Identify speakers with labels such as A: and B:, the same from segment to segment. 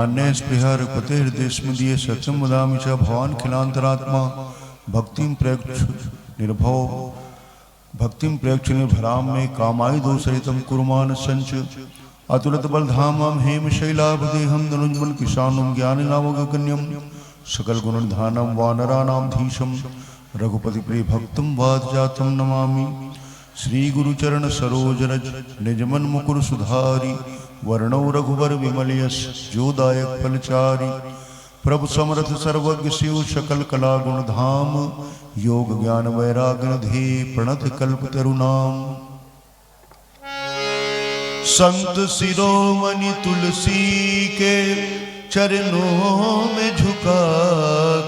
A: अन्य स्पृहर पतेर्देशमदीय सत्यम वदामि च भवान् खिलान्तरात्मा भक्तिं प्रयच्छ निर्भव भक्तिं प्रयच्छ निर्भरां मे कामाय दोषरहितं कुर्मान् संच अतुलित बलधामं हेमशैलाभदेहं धनुज्मल किशानं ज्ञाननामगगण्यं सकल गुणधानं वानराणां धीशं रघुपति प्रिय भक्तं वादजातं नमामि। श्री गुरुचरण सरोज रज निजमन मुकुर सुधारी वर्णौ रघुवर विमल यश जोदायक फलचारी प्रभु समर्थ सर्वज्ञ शिव सकल कला गुण धाम योग ज्ञान वैराग्य धे प्रणत कल्प तरुणाम। संत शिरोमणि तुलसी के चरणों में झुका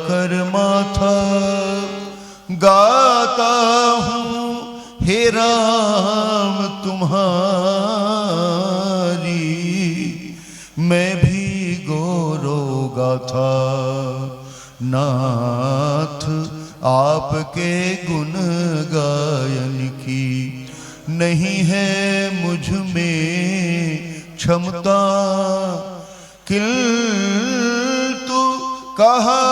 A: कर माथा गाता हूँ हे राम तुम्हारी मैं भी गोरो गाथा। नाथ आपके गुण गायन की नहीं है मुझ में क्षमता किंतु कहा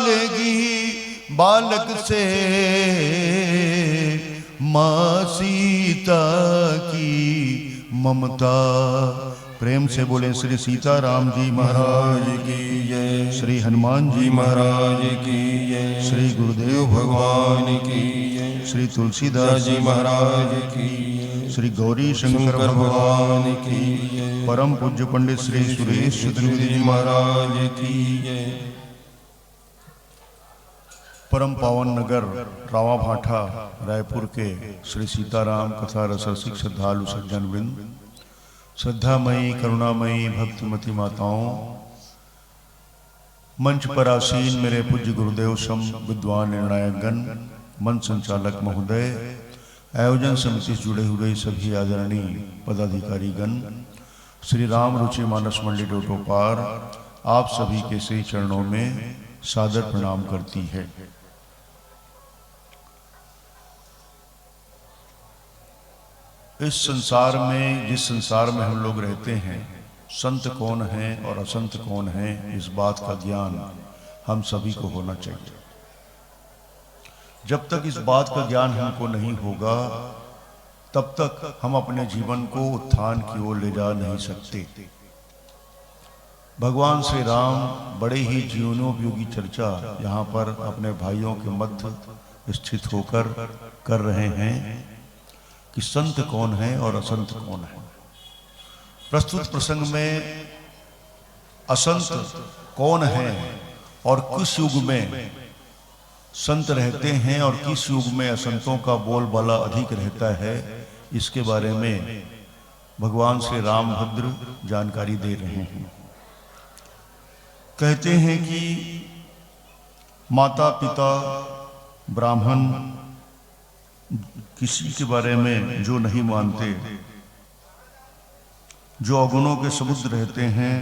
A: लेगी बालक से माँ सीता की ममता। प्रेम से बोले श्री सीताराम जी महाराज की जय, श्री हनुमान जी महाराज की जय, श्री गुरुदेव भगवान की जय, श्री तुलसीदास जी महाराज की जय, श्री गौरी शंकर भगवान की जय, परम पूज्य पंडित श्री सुरेश चतुर्वेदी जी महाराज की जय। परम पावन नगर रावा भाठा रायपुर के श्री सीताराम कथा रसिक श्रद्धालु सज्जन वृंद, श्रद्धामयी करुणामयी भक्तिमती माताओं, मंच पर आसीन मेरे पूज्य गुरुदेव सम विद्वान निर्णायक गण, मंच संचालक महोदय, आयोजन समिति से जुड़े हुए सभी आदरणीय पदाधिकारी गण, श्री राम रुचि मानस मंडी डोटोपार आप सभी के श्री चरणों में सादर प्रणाम करती है। इस संसार में, जिस संसार में हम लोग रहते हैं, संत कौन है और असंत कौन है, इस बात का ज्ञान हम सभी को होना चाहिए। जब तक इस बात का ज्ञान हमको नहीं होगा तब तक हम अपने जीवन को उत्थान की ओर ले जा नहीं सकते। भगवान श्री राम बड़े ही जीवनोपयोगी चर्चा यहाँ पर अपने भाइयों के मध्य स्थित होकर कर रहे हैं कि संत कौन है और असंत कौन है। प्रस्तुत प्रसंग में असंत कौन है और किस युग में संत रहते हैं और किस युग में असंतों का बोलबाला अधिक रहता है, इसके बारे में भगवान श्री रामभद्र जानकारी दे रहे हैं। कहते हैं कि माता पिता ब्राह्मण किसी के बारे में जो नहीं मानते, जो अवगुणों के समुद्र रहते हैं,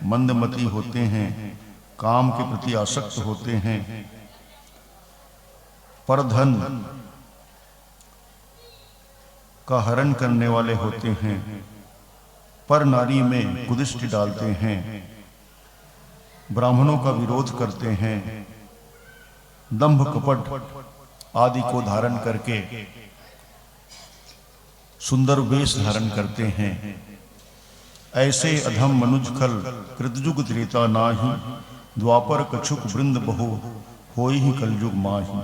A: मंदमती होते हैं, काम के प्रति आसक्त होते हैं, परधन का हरण करने वाले होते हैं, पर नारी में कुदृष्टि डालते हैं, ब्राह्मणों का विरोध करते हैं, दंभ कपट आदि को धारण करके सुंदर वेश धारण करते हैं, ऐसे अधम मनुज खल कृतयुग त्रेता नाही, द्वापर कछुक वृंद बहु होई ही कलयुग माही।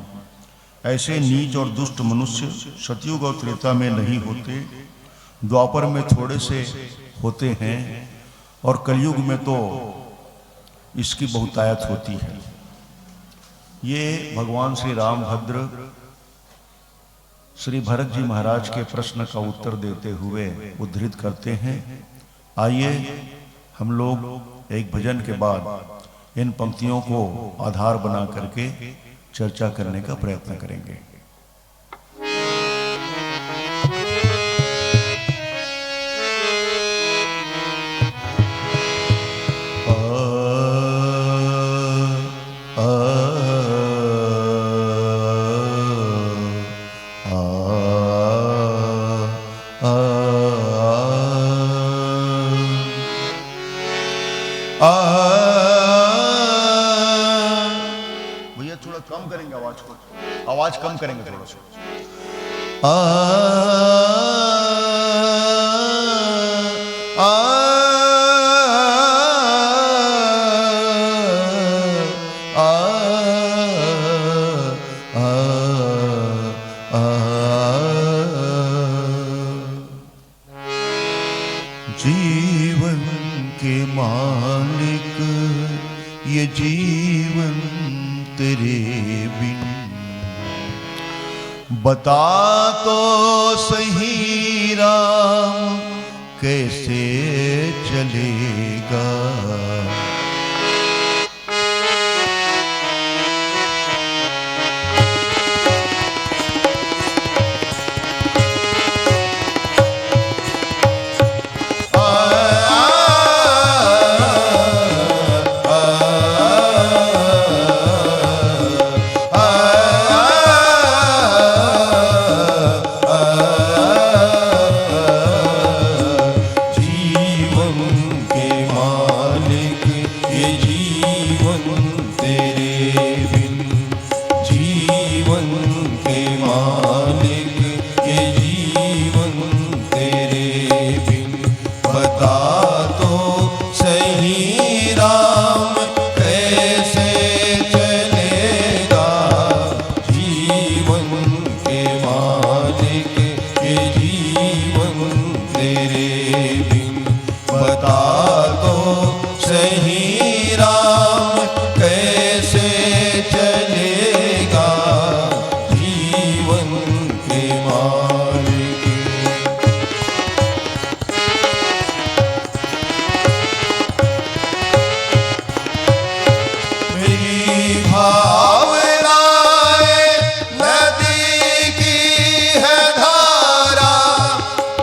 A: ऐसे नीच और दुष्ट मनुष्य सतयुग और त्रेता में नहीं होते, द्वापर में थोड़े से होते हैं और कलयुग में तो इसकी बहुतायत होती है। ये भगवान श्री रामभद्र श्री भरत जी महाराज के प्रश्न का उत्तर देते हुए उद्धृत करते हैं। आइए हम लोग एक भजन के बाद इन पंक्तियों को आधार बना करके चर्चा करने का प्रयत्न करेंगे। आ भैया थोड़ा कम करेंगे आवाज को, आवाज कम करेंगे थोड़ा सा। जीवन के मालिक ये जीवन तेरे बिन, बता तो सही राम कैसे चलेगा।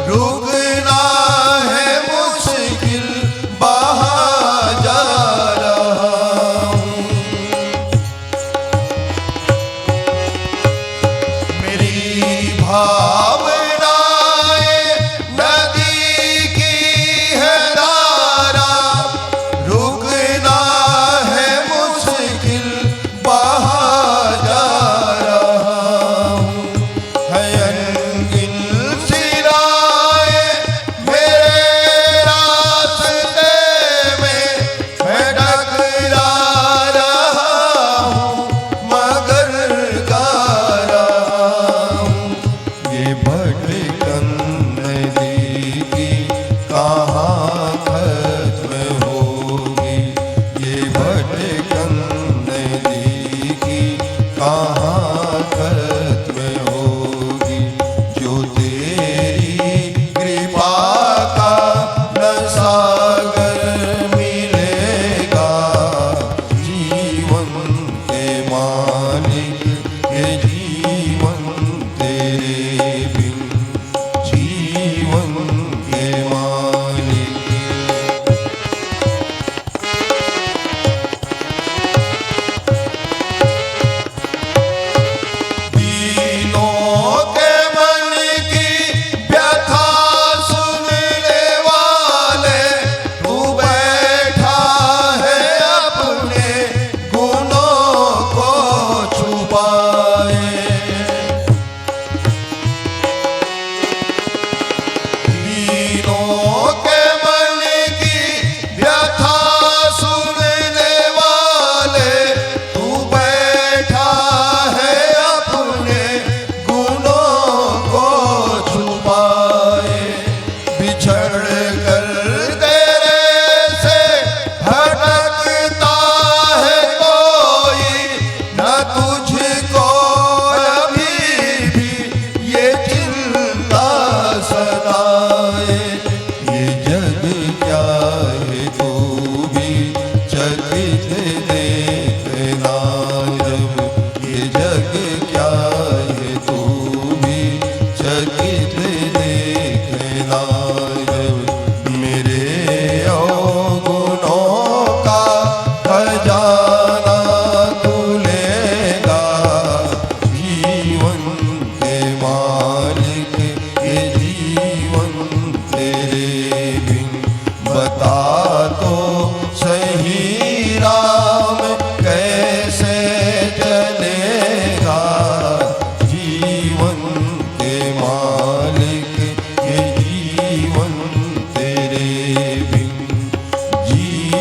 B: रुकना है मुश्किल बहा जा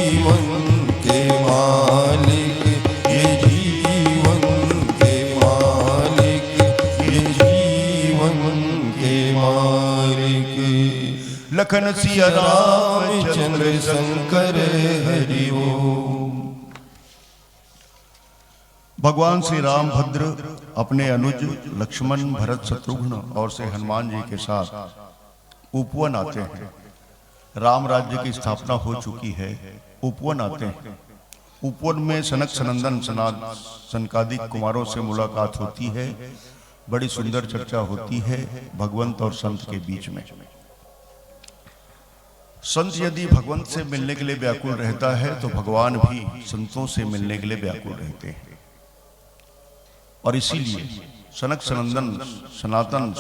B: जीवन के मालिक, ये जीवन के मालिक, ये जीवन के मालिक।
A: लखन सिया
B: रामचंद्र शंकर हरि ओम।
A: भगवान श्री रामभद्र अपने अनुज लक्ष्मण, भरत, शत्रुघ्न और से हनुमान जी के साथ उपवन आते हैं। राम राज्य की स्थापना हो चुकी है, उपवन आते हैं। उपवन में सनक सनंदन सनकादिक कुमारों से मुलाकात होती है, बड़ी सुंदर चर्चा होती है भगवंत और संत के बीच में। संत यदि भगवंत से मिलने के लिए व्याकुल रहता है तो भगवान भी संतों से मिलने के लिए व्याकुल रहते हैं। और इसीलिए सनक सनंदन सनातन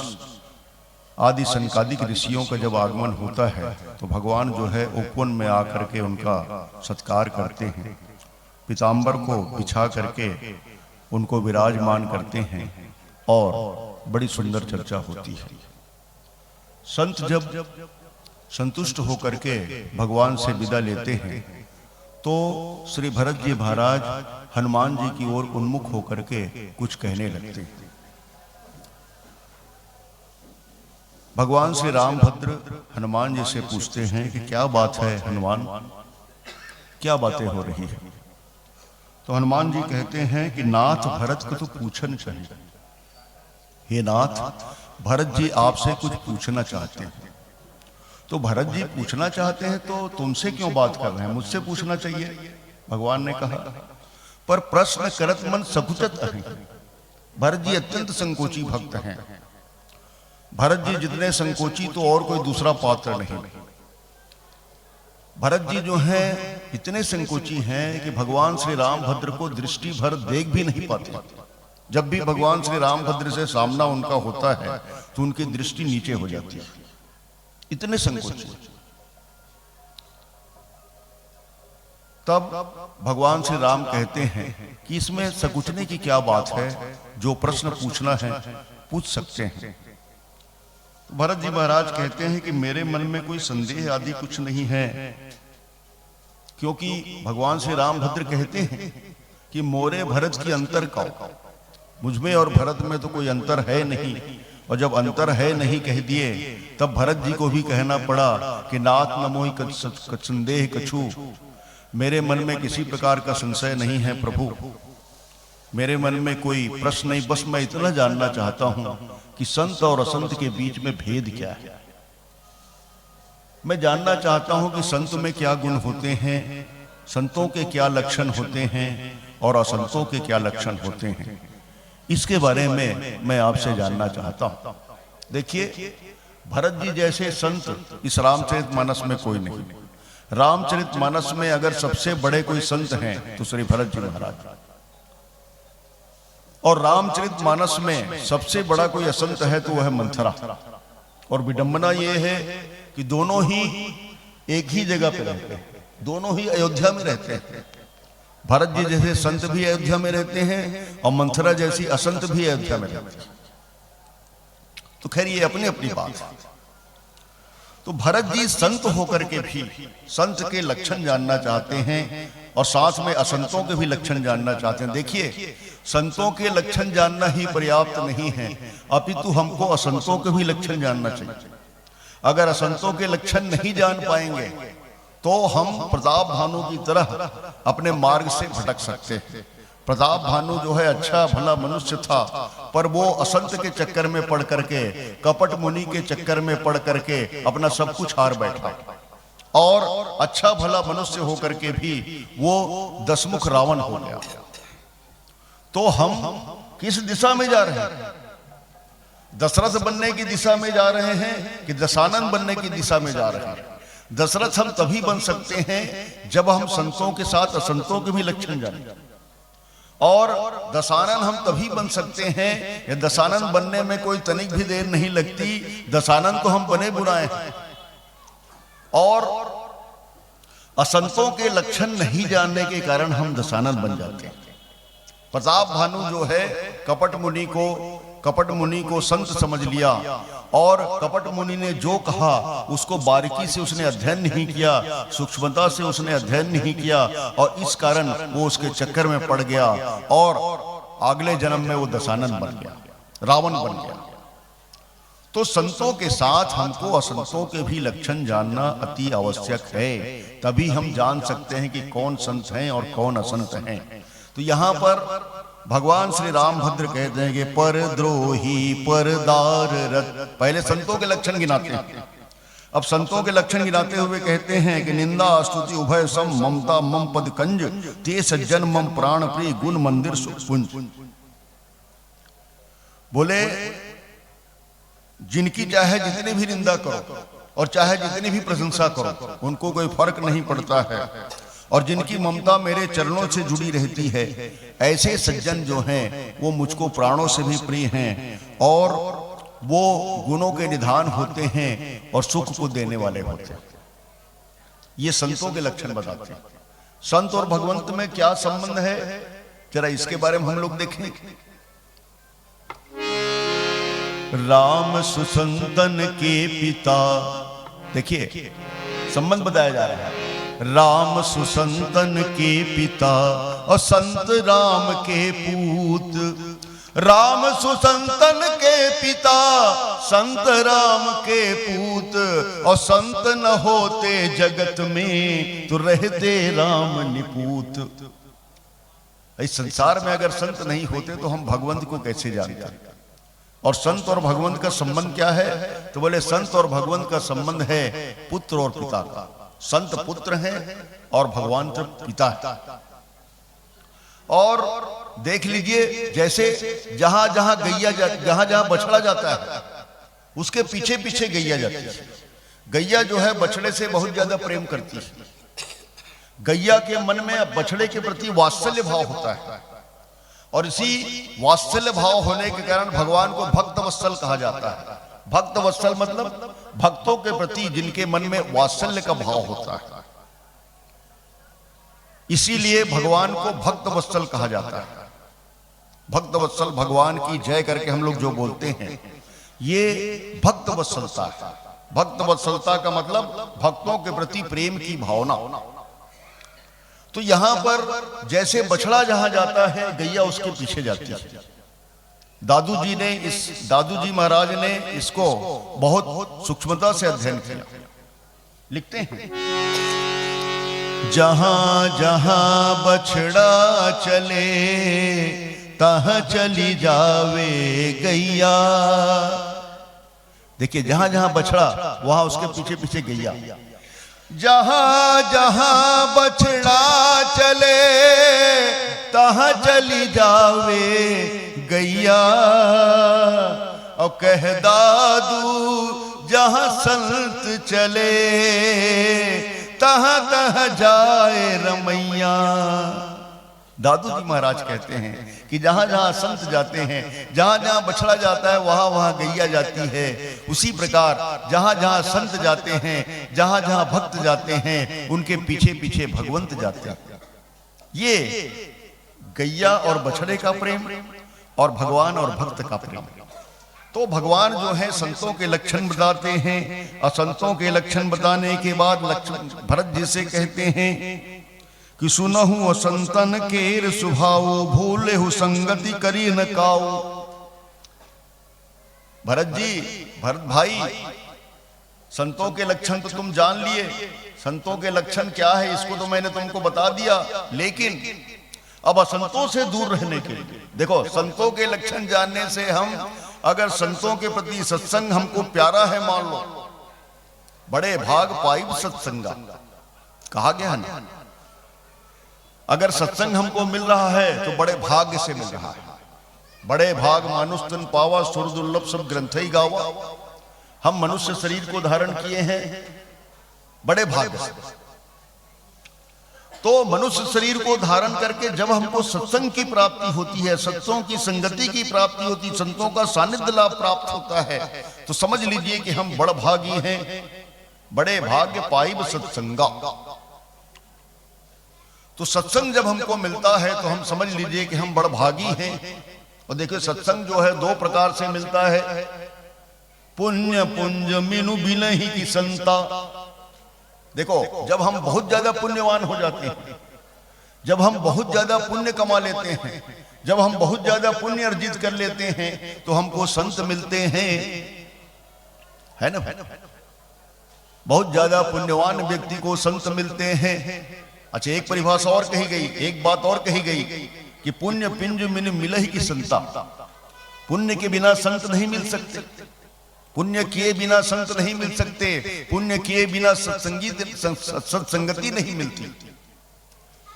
A: आदि सनकादिक ऋषियों का जब आगमन होता है तो भगवान जो है उपवन में आकर के उनका सत्कार करते हैं, पीताम्बर को बिछा करके उनको विराजमान करते हैं और बड़ी सुंदर चर्चा होती है। संत जब संतुष्ट होकर के भगवान से विदा लेते हैं तो श्री भरत जी महाराज हनुमान जी की ओर उन्मुख होकर के कुछ कहने लगते हैं। भगवान श्री रामभद्र हनुमान जी से पूछते हैं कि क्या बात है हनुमान, क्या बातें हो रही है। तो हनुमान जी कहते हैं कि नाथ भरत को तो पूछना चाहिए। हे नाथ, भरत जी आपसे कुछ पूछना चाहते हैं। तो भरत जी पूछना चाहते हैं तो तुमसे क्यों बात कर रहे हैं, मुझसे पूछना चाहिए। भगवान ने कहा पर प्रश्न करत मन सकुचत है। भरत जी अत्यंत संकोची भक्त हैं। भरत जी जितने संकोची तो और कोई दूसरा पात्र नहीं। भरत जी जो हैं इतने संकोची हैं कि भगवान श्री रामभद्र को दृष्टि भर देख भी नहीं पाते। जब भी भगवान श्री रामभद्र से सामना उनका होता है तो उनकी दृष्टि नीचे हो जाती है, इतने संकोची। तब भगवान श्री राम कहते हैं कि इसमें सकुचने की क्या बात है, जो प्रश्न पूछना है पूछ सकते हैं। तो भरत जी महाराज कहते हैं कि मेरे मन में कोई संदेह आदि कुछ नहीं है, क्योंकि भगवान श्री रामभद्र कहते हैं कि मोरे भरत की अंतर का, मुझमें और भरत में तो कोई अंतर है नहीं। और जब अंतर है नहीं कह दिए तब भरत जी को भी कहना पड़ा कि नाथ न मोहि संदेह कछु, मेरे मन में किसी प्रकार का संशय नहीं है प्रभु, मेरे मन में कोई प्रश्न नहीं, बस मैं इतना जानना चाहता हूं कि संत और असंत के बीच में भेद क्या है। मैं जानना चाहता हूं कि संत में क्या गुण होते हैं, संतों के क्या लक्षण होते हैं और असंतों के क्या लक्षण होते हैं, इसके बारे में मैं आपसे जानना चाहता हूं। देखिए, भरत जी जैसे संत इस रामचरितमानस में कोई नहीं। रामचरितमानस में अगर सबसे बड़े कोई संत हैं तो श्री भरत जी महाराज, और रामचरितमानस में सबसे बड़ा कोई असंत है तो वह मंथरा। और विडंबना यह है कि दोनों ही एक ही जगह पे रहते हैं, दोनों ही अयोध्या में रहते हैं। भरत जी जैसे संत भी अयोध्या में रहते हैं और मंथरा जैसी असंत भी अयोध्या में रहते हैं। तो खैर ये अपनी अपनी बात है। तो भरत जी संत होकर के भी संत के लक्षण जानना चाहते हैं और साथ में असंतों के भी लक्षण जानना चाहते हैं। देखिए, संतों के लक्षण जानना ही पर्याप्त नहीं है, अपितु हमको असंतों के भी लक्षण जानना चाहिए। अगर असंतों के लक्षण नहीं जान पाएंगे तो हम प्रताप भानु की तरह अपने मार्ग से भटक सकते हैं। प्रताप भानु जो है अच्छा भला मनुष्य था, पर वो असंत के चक्कर में पड़ करके, कपट मुनि के चक्कर में पड़ करके अपना सब कुछ हार बैठा, और अच्छा भला मनुष्य होकर के भी वो दशमुख रावण हो गया। तो हम किस दिशा में जा रहे हैं? दशरथ बनने की दिशा में जा रहे हैं कि दशानन बनने की दिशा में जा रहे हैं? दशरथ हम तभी बन सकते हैं जब हम संतों के साथ असंतों के भी लक्षण जानें, और दशानन हम तभी बन सकते हैं या दशानन बनने में कोई तनिक भी देर नहीं लगती। दशानन तो हम बने बुनाए हैं, और असंतों के लक्षण नहीं जानने के कारण हम दशानन बन जाते हैं। प्रताप भानु जो है कपट मुनि को कपट मुनि को संत समझ लिया और कपट मुनि ने जो कहा उसको बारीकी से उसने अध्ययन नहीं किया, सूक्ष्मता से उसने अध्ययन नहीं किया और इस कारण वो उसके चक्कर में पड़ गया और अगले जन्म में वो दशानन बन गया, रावण बन गया। तो संतों के साथ हमको असंतों के भी लक्षण जानना अति आवश्यक है, तभी हम जान सकते हैं कि कौन संत हैं और कौन असंत हैं। तो यहाँ पर भगवान श्री रामभद्र कहते हैं कि परद्रोही परदार रत, पहले संतों के लक्षण गिनाते हैं। अब संतों के लक्षण गिनाते हुए कहते हैं कि निंदा स्तुति उभय सम, ममता मम पद कंज, ते सज्जन मम प्राण प्रिय, गुण मंदिर सुकुंज। बोले जिनकी चाहे जितनी भी निंदा करो और चाहे जितनी भी प्रशंसा करो, उनको कोई फर्क नहीं पड़ता है, और जिनकी ममता मेरे चरणों से जुड़ी रहती है, ऐसे सज्जन जो हैं वो मुझको प्राणों से भी प्रिय हैं और वो गुणों के निधान होते हैं और सुख को देने वाले होते हैं। ये संतों के लक्षण बताते हैं। संत और भगवंत में क्या संबंध है, जरा इसके बारे में हम लोग देखें। राम सुसंतन के पिता, देखिए संबंध बताया जा रहा है। राम सुसंतन के पिता और संत राम के पूत, राम सुसंतन के पिता संत राम के पूत, और संत न होते जगत में तो रहते राम निपूत। इस संसार में अगर संत नहीं होते तो हम भगवंत को कैसे जानते। और संत और भगवंत का संबंध क्या है, तो बोले संत और भगवंत का संबंध है पुत्र और पिता का। संत पुत्र हैं और भगवान तो पिता है। और देख लीजिए जैसे जहां जहां गैया जहां जहां बछड़ा जाता है उसके पीछे पीछे गैया जाती है। गैया जो है बछड़े से बहुत ज्यादा प्रेम करती है। गैया के मन में बछड़े के प्रति वात्सल्य भाव होता है और इसी वात्सल्य भाव होने के कारण भगवान को भक्त वत्सल कहा जाता है। भक्त वत्सल मतलब भक्तों के प्रति जिनके मन में वात्सल्य का भाव होता है, इसीलिए भगवान को भक्त वत्सल कहा जाता है। भक्त वत्सल भगवान की जय करके हम लोग जो बोलते हैं ये भक्त वत्सलता है। भक्त वत्सलता का मतलब भक्तों के प्रति प्रेम की भावना। तो यहां पर जैसे बछड़ा जहां जाता है गैया उसके पीछे जाती है। दादू जी महाराज ने इसको बहुत सूक्ष्मता से अध्ययन किया। लिखते हैं, जहां जहां बछड़ा चले तहां चली जावे गैया। देखिए जहां जहां बछड़ा वहां उसके पीछे पीछे गैया। जहां जहां बछड़ा चले तहां चली जावे गैया। और कह दादू जहां संत चले तहां तहां जाए रमैया। दादू जी महाराज कहते हैं कि जहां जहां संत जाते हैं, जहां जहां बछड़ा जाता है वहां वहां गैया जाती है। उसी प्रकार जहां जहां संत जाते हैं, जहां जहां भक्त जाते हैं, उनके पीछे पीछे भगवंत जाते हैं। ये गैया और बछड़े का प्रेम और भगवान और भक्त का प्रेम। तो भगवान जो है संतों के लक्षण बताते हैं, असंतों के लक्षण बताने के बाद लक्षण भरत जी से कहते हैं कि सुनहु असंतन केर सुभाओ, भूले हु संगति करी न काओ। भरत भाई संतों के लक्षण तो तुम जान लिए। संतों के लक्षण क्या है इसको तो मैंने तुमको बता दिया, लेकिन अब असंतों से दूर रहने के लिए देखो, संतों के लक्षण जानने से हम अगर संतों के प्रति सत्संग हमको प्यारा है मान लो, बड़े भाग पाइब सत्संगा कहा गया ना। अगर सत्संग हमको मिल रहा है तो बड़े भाग्य से मिल रहा है। बड़े भाग मानुष तन पावा, सुर दुर्लभ सब ग्रंथ ही गावा। हम मनुष्य शरीर को धारण किए हैं बड़े भाग्य से। तो मनुष्य शरीर को धारण करके जब हमको सत्संग की प्राप्ति होती है, सत्संग की संगति की प्राप्ति होती है, संतों का सानिध्य लाभ प्राप्त होता है, तो समझ लीजिए कि हम बड़ भागी हैं। बड़े भाग्य पाइब सत्संगा। तो सत्संग जब हमको मिलता है तो हम समझ लीजिए कि हम बड़ भागी हैं। और देखिए सत्संग जो है दो प्रकार से मिलता है, पुण्य पुंज मीनू बिनहि की संता। देखो जब हम बहुत ज्यादा पुण्यवान हो जाते हैं, जब हम बहुत ज्यादा पुण्य कमा लेते हैं, जब हम बहुत ज्यादा पुण्य अर्जित कर लेते हैं तो हमको संत मिलते हैं, है ना? बहुत ज्यादा पुण्यवान व्यक्ति को संत मिलते हैं। अच्छा, एक परिभाषा और कही गई, एक बात और कही गई कि पुण्य पिंज मिन मिलहि की संता। पुण्य के बिना संत नहीं मिल सकते, पुण्य किए बिना संत नहीं मिल सकते, पुण्य किए बिना सत्संगति नहीं मिलती।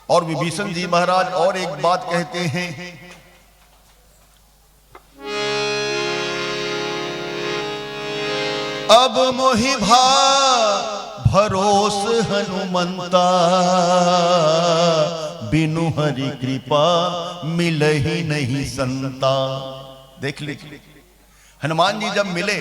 A: और विभीषण जी महाराज और एक बात कहते हैं, अब मोहि भरोस हनुमंता, बिनु हरि कृपा मिलहि नहीं संता। देख लीजिए हनुमान जी जब मिले,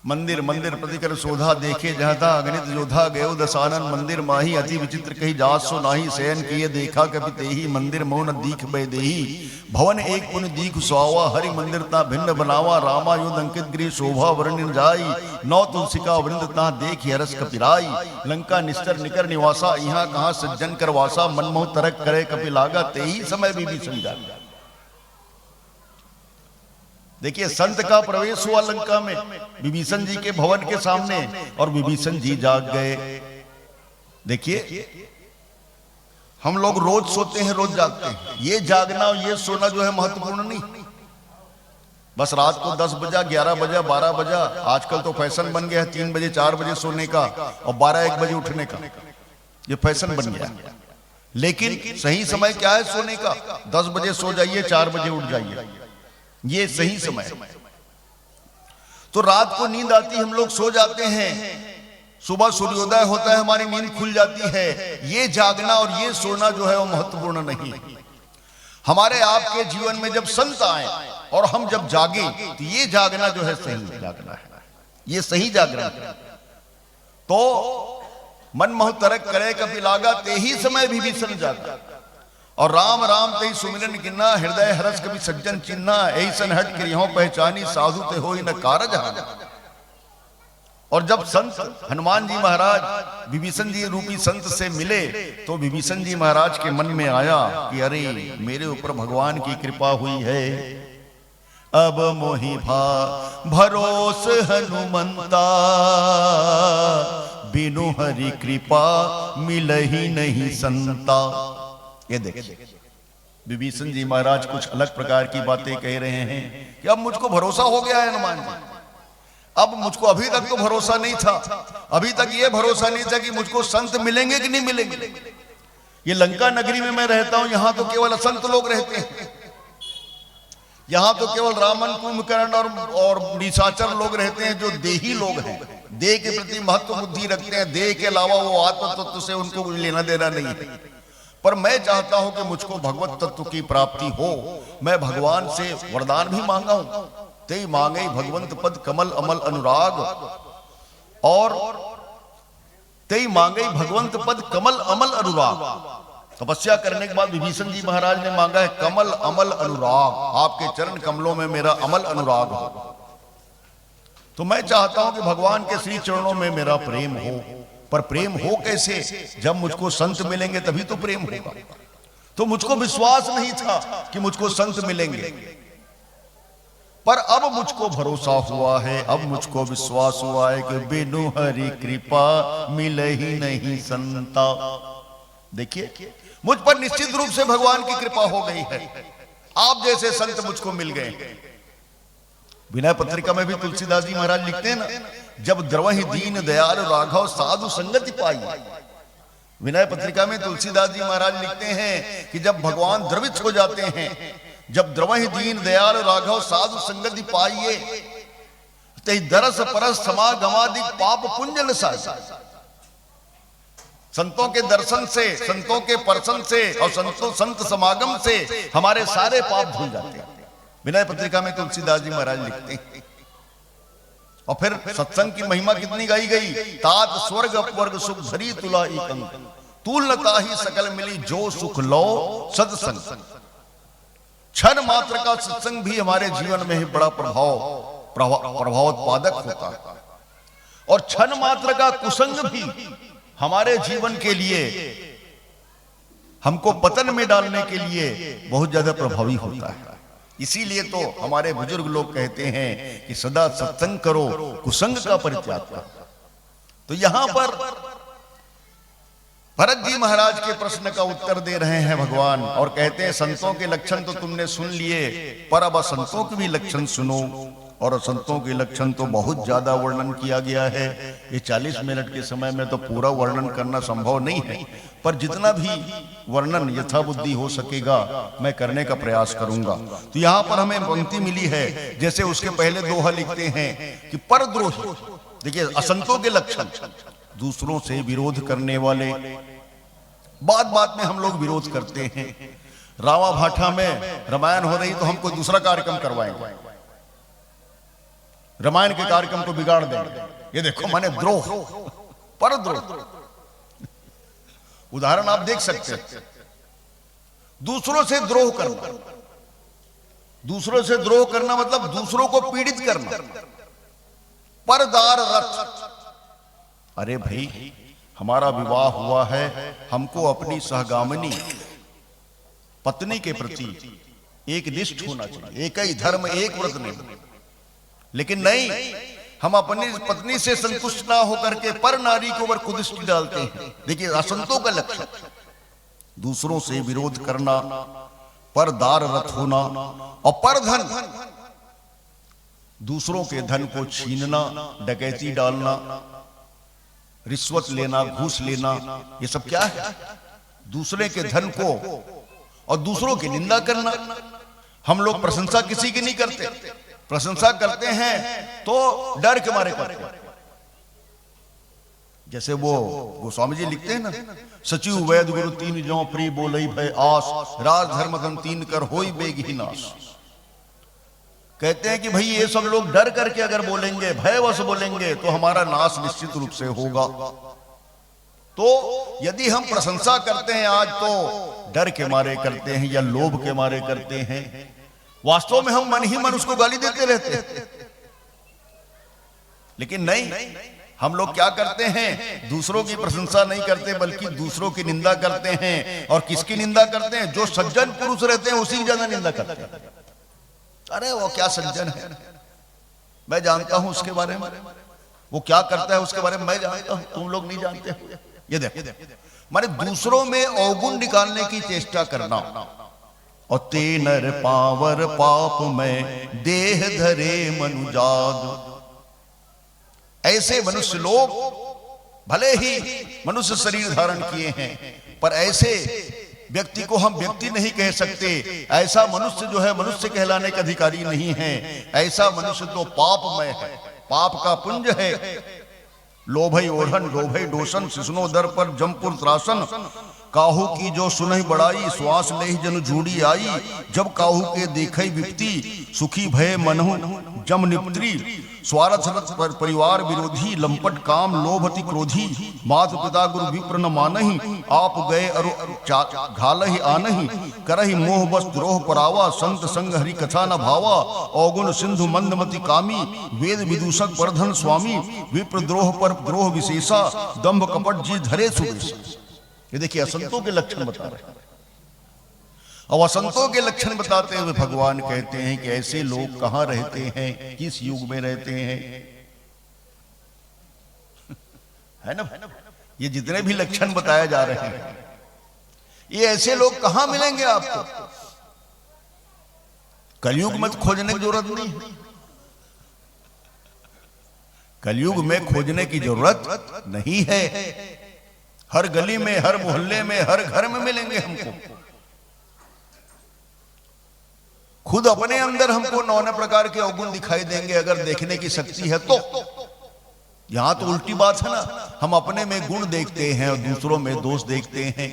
A: मंदिर मंदिर प्रतिकर शोधा देखे जहाँ था अगणित योधा गयो दसानन, मंदिर माही अति विचित्र कही जात सो नाही, शयन किए देखा कपि तेहि, मंदिर मौन दीख बय देही, भवन एक पुन दीख सुहावा, हरि मंदिर ता भिन्न बनावा, रामा युध अंकित गृह शोभा वर्णन जाई, नौ तुलसिका वृंद ता देख हरस कपिराई, लंका निस्तर निकर निवासा, यहाँ कहाँ सज्जन करवासा, मनमोह तरक करे कपि लागा, तेही समय विभीषण जागा। देखिए संत का प्रवेश हुआ लंका में विभीषण जी के भवन के सामने और विभीषण जी जाग गए। देखिए हम लोग रोज सोते हैं, रोज जागते हैं, ये जागना और ये सोना जो है महत्वपूर्ण नहीं। बस रात को 10 बजा, 11 बजा, 12 बजा, आजकल तो फैशन बन गया है 3 बजे 4 बजे सोने का और 12-1 बजे उठने का, ये फैशन बन गया। लेकिन सही समय क्या है सोने का? 10 बजे सो जाइए, 4 बजे उठ जाइए, ये सही समय। तो रात को नींद आती, हम लोग सो जाते हैं, सुबह सूर्योदय होता है, हमारी नींद खुल जाती है। ये जागना और ये सोना जो है वो महत्वपूर्ण नहीं। हमारे आपके जीवन में जब संत आए और हम जब जागे तो ये जागना जो है सही जागना है, ये सही जागरण है। तो मन मोह तरक करे कपि लागा, तेही समय विभीषण जागा। और राम राम तेई सुमिरन किन्ना, हृदय हरस कभी सज्जन चिन्ना, ऐसन हट करियो पहचानी, साधु ते होई न कारज हानि। और जब संत हनुमान जी महाराज विभीषण जी रूपी संत से मिले तो विभीषण जी महाराज के मन में आया कि अरे मेरे ऊपर भगवान की कृपा हुई है, अब मोहि भरोस हनुमंता, बिनु हरि कृपा मिलहि नहीं संता। ये देखिए विभीषण जी महाराज कुछ अलग प्रकार की बातें कह रहे हैं कि अब मुझको भरोसा हो गया है हनुमान जी। अब मुझको, अभी तक तो भरोसा नहीं था, अभी तक ये भरोसा नहीं था कि मुझको संत मिलेंगे कि नहीं मिलेंगे। ये लंका नगरी में मैं रहता हूं, यहां तो केवल असंत लोग रहते हैं, यहां तो केवल रावण कुंभकर्ण और निशाचर लोग रहते हैं जो देही लोग हैं, देह के प्रति महत्व बुद्धि रखते हैं, देह के अलावा वो आत्म तत्व से उनको कुछ लेना देना नहीं है। पर मैं चाहता हूं कि मुझको भगवत तत्व की प्राप्ति हो। मैं भगवान से वरदान भी मांगा हूं, ते मांगे भगवंत पद कमल अमल अनुराग, और ते मांगे भगवंत पद कमल अमल अनुराग। तपस्या करने के बाद विभीषण जी महाराज ने मांगा है कमल अमल अनुराग, आपके चरण कमलों में मेरा अमल अनुराग हो। तो मैं चाहता हूं कि भगवान के श्री चरणों में मेरा प्रेम हो। पर प्रेम हो कैसे? जब मुझको संत मिलेंगे तभी तो प्रेम होगा। तो मुझको विश्वास नहीं था कि मुझको संत मिलेंगे, पर अब मुझको भरोसा हुआ है, अब मुझको विश्वास हुआ है कि बिनु हरि कृपा मिलहि नहीं संता। देखिए मुझ पर निश्चित रूप से भगवान की कृपा हो गई है, आप जैसे संत मुझको मिल गए। विनय पत्रिका में भी तुलसीदास जी महाराज लिखते हैं ना, जब द्रवहि दीन दयाल राघव साधु संगति पाई। विनय पत्रिका में तुलसीदास जी महाराज लिखते हैं कि जब भगवान द्रवित हो जाते हैं, जब द्रवहि दीन दयाल राघव साधु संगति पाइए, ते दरस परस समागमादि पाप पुण्य साज। संतों के दर्शन से, संतों के परसन से और संत समागम से हमारे सारे पाप धुल जाते हैं। विनय पत्रिका में तुलसीदास जी महाराज लिखते हैं। और फिर सत्संग की महिमा कितनी गाई गई, तात स्वर्ग अपवर्ग सुख धरी तुला एक अंग, तूल न ताहि सकल मिली जो सुख लो सत्संग। क्षण मात्र का सत्संग भी हमारे जीवन में ही बड़ा प्रभावोत्पादक होता है, और क्षण मात्र का कुसंग भी हमारे जीवन के लिए, हमको पतन में डालने के लिए बहुत ज्यादा प्रभावी होता है। इसीलिए तो हमारे बुजुर्ग लोग कहते हैं कि सदा सत्संग करो, कुसंग का परित्याग करो। तो यहां पर भरत जी महाराज के प्रश्न का उत्तर दे रहे हैं भगवान, और कहते हैं संतों के लक्षण तो तुमने सुन लिए, पर अब असंतों के भी लक्षण सुनो। और असंतों के लक्षण तो बहुत ज्यादा वर्णन किया गया है। ये 40 मिनट के समय में तो पूरा वर्णन करना संभव नहीं है, पर जितना भी वर्णन यथाबुद्धि हो सकेगा मैं करने का प्रयास करूंगा। तो यहाँ पर हमें पंक्ति मिली है, जैसे उसके पहले दोहा लिखते हैं कि परद्रोही, देखिए असंतों के लक्षण, दूसरों से विरोध करने वाले। बात बात में हम लोग विरोध करते हैं। रावा भाठा में रामायण हो रही तो हम कोई दूसरा कार्यक्रम करवाएंगे, रामायण के कार्यक्रम को बिगाड़ देंगे। ये देखो माने द्रोह, परद्रोह। उदाहरण आप देख सकते हैं, दूसरों से द्रोह करना। दूसरों से द्रोह करना मतलब दूसरों को पीड़ित करना। परदार रथ, अरे भाई हमारा विवाह हुआ है, हमको अपनी सहगामिनी पत्नी के प्रति एक निष्ठ होना चाहिए, एक ही धर्म एक व्रत नहीं। लेकिन नहीं, हम अपनी पत्नी से संतुष्ट ना होकर के पर नारी के ऊपर कुदृष्टि डालते हैं। देखिए असंतों का लक्षण, दूसरों से विरोध करना, परदार रथ होना, और परधन, दूसरों के धन को छीनना, डकैती डालना, रिश्वत लेना, घूस लेना। ये सब क्या है? दूसरे के धन को और दूसरों की निंदा करना। हम लोग प्रशंसा किसी की नहीं करते, प्रशंसा करते हैं तो डर के मारे करते हैं। जैसे वो गोस्वामी जी लिखते हैं ना, सचिव वैद गुरु तीन जौ प्री बोलई भय आस, राज धर्म धन तीन कर होई बेगी नाश। कहते हैं कि भाई ये सब लोग डर करके अगर बोलेंगे, भयवश बोलेंगे, तो हमारा नाश निश्चित रूप से होगा। तो यदि हम प्रशंसा करते हैं आज तो डर के मारे करते हैं या लोभ के मारे करते हैं, वास्तव में हम मन ही मन उसको गाली देते रहते हैं। लेकिन नहीं, हम लोग क्या करते हैं, दूसरों की प्रशंसा नहीं करते बल्कि दूसरों की निंदा करते हैं। और किसकी निंदा करते हैं? जो सज्जन पुरुष रहते हैं उसी की ज्यादा निंदा करते हैं। अरे वो क्या सज्जन है, मैं जानता हूं उसके बारे में, वो क्या करता है उसके बारे में मैं जानता हूं, तुम लोग नहीं जानते। ये देखो माने दूसरों में अवगुण निकालने की चेष्टा करना। और ते नर पावर पाप में देह धरे मनुजाद। ऐसे मनुष्य लोग भले ही मनुष्य शरीर धारण किए हैं, पर ऐसे व्यक्ति को हम व्यक्ति नहीं कह सकते। ऐसा मनुष्य जो है मनुष्य कहलाने का अधिकारी नहीं है। ऐसा मनुष्य तो पापमय है, पाप का पुंज है। लोभई ओढ़न डोभई डोसन, सिसनो दर पर जमपुर त्रासन। काहू की जो सुनहि बड़ाई, श्वास लेहि जन झूड़ी आई। जब काहू के देखई विपत्ति, सुखी भय मनहु जम निपत्री। स्वार्थ परिवार विरोधी, लंपट काम लोभति क्रोधी। मात पिता गुरु विप्र न मानहि, आप गए अरु घालहि आनहि। करहि मोह बस द्रोह परावा, संत संग हरि कथा न भावा। अवगुण सिंधु मंदमति कामी, वेद विदूषक परधन स्वामी। विप्र द्रोह पर द्रोह विशेषा, दंभ कपट जी धरे सुवेशा। ये देखिए असंतों के लक्षण बता रहे हैं। और असंतों के लक्षण बताते हुए भगवान कहते हैं कि ऐसे लोग कहां रहते हैं, किस युग में रहते हैं, है ना। ये जितने भी लक्षण बताए जा रहे हैं, ये ऐसे लोग कहां मिलेंगे आपको? कलयुग में तो खोजने की जरूरत नहीं है। कलयुग में खोजने की जरूरत नहीं है। हर गली में, हर मोहल्ले में, हर घर में मिलेंगे हमको। खुद अपने अंदर हमको नाना प्रकार के अवगुण दिखाई देंगे अगर देखने की शक्ति है तो। यहां तो उल्टी बात है ना, हम अपने में गुण देखते हैं और दूसरों में दोष देखते हैं।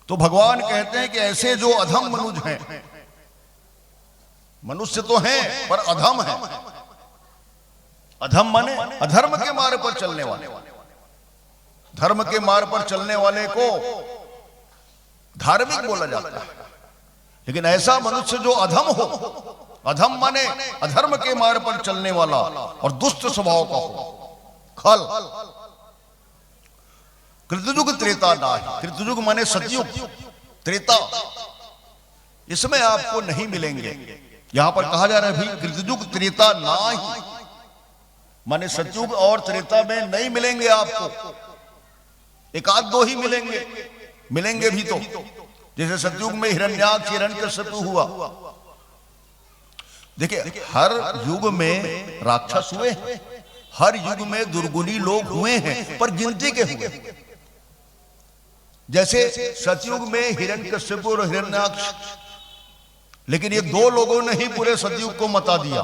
A: तो भगवान कहते हैं कि ऐसे जो अधम मनुष्य हैं, मनुष्य तो हैं पर अधम है। अधम माने अधर्म के मार्ग पर चलने वाले। धर्म के मार्ग पर चलने वाले को धार्मिक बोला जाता है। लेकिन ऐसा मनुष्य जो अधम हो, अधम माने अधर्म के मार्ग पर चलने वाला और दुष्ट स्वभाव का हो, खल। कृतयुग त्रेता नाहि, कृतयुग माने सतयुग, त्रेता इसमें आपको नहीं मिलेंगे। यहां पर कहा जा रहा है भी कृतयुग त्रेता नाहि, माने सतयुग और त्रेता में नहीं मिलेंगे आपको, एक आध दो ही मिलेंगे, मिलेंगे भी तो। जैसे सतयुग में हिरण्याक्ष हिरण्यकश्यप हुआ। देखिए हर युग में राक्षस हुए, हर युग में दुर्गुणी लोग हुए हैं, पर गिनती के हुए। जैसे सतयुग में हिरण्यकश्यप और हिरण्याक्ष, लेकिन ये दो लोगों ने ही पूरे सतयुग को मता दिया,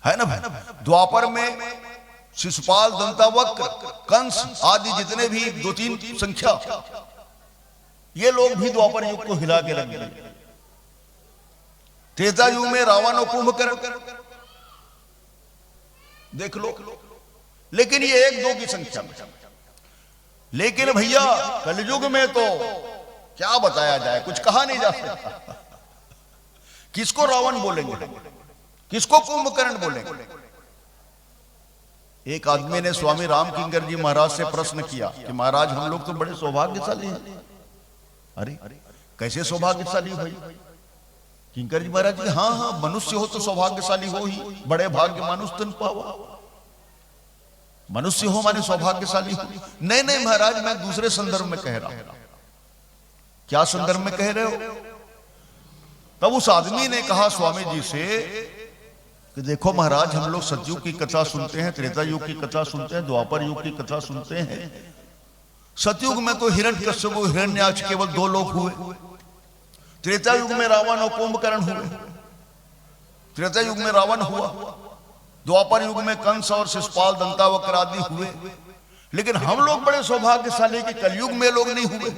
A: है ना भाई। द्वापर में शिशुपाल, दंतावक्र, कंस आदि जितने भी 2-3 संख्या, ये लोग भी द्वापर युग को हिला के रख दिए। त्रेता युग में रावण और कुंभकर्ण देख लो, लेकिन ये 1-2 की संख्या में। लेकिन भैया कलयुग में तो क्या बताया जाए, कुछ कहा नहीं जा सकता। किसको रावण बोलेंगे, किसको कुंभकर्ण बोलेंगे। एक आदमी ने स्वामी राम किंकर जी महाराज से प्रश्न किया कि महाराज हम लोग तो बड़े सौभाग्यशाली हैं। अरे कैसे सौभाग्यशाली भाई? किंकर जी महाराज जी हाँ हाँ, मनुष्य हो तो सौभाग्यशाली हो ही, बड़े भाग्य मनुष्य तन पावा। मनुष्य हो माने सौभाग्यशाली हो? नहीं नहीं महाराज, मैं दूसरे संदर्भ में कह रहा हूं। क्या संदर्भ में कह रहे हो? तब उस आदमी ने कहा स्वामी जी से कि देखो महाराज, हम लोग सतयुग की कथा सुनते हैं, त्रेता युग की कथा सुनते हैं, द्वापर युग की कथा सुनते हैं। सतयुग में तो हिरण्यकश्यप और हिरण्याक्ष केवल 2 लोग हुए। त्रेता युग में रावण और कुंभकर्ण हुए। त्रेता युग में रावण हुआ, द्वापर युग में कंस और शिशुपाल, दंतावक्र आदि हुए। लेकिन हम लोग बड़े सौभाग्यशाली कि कलयुग में लोग नहीं हुए।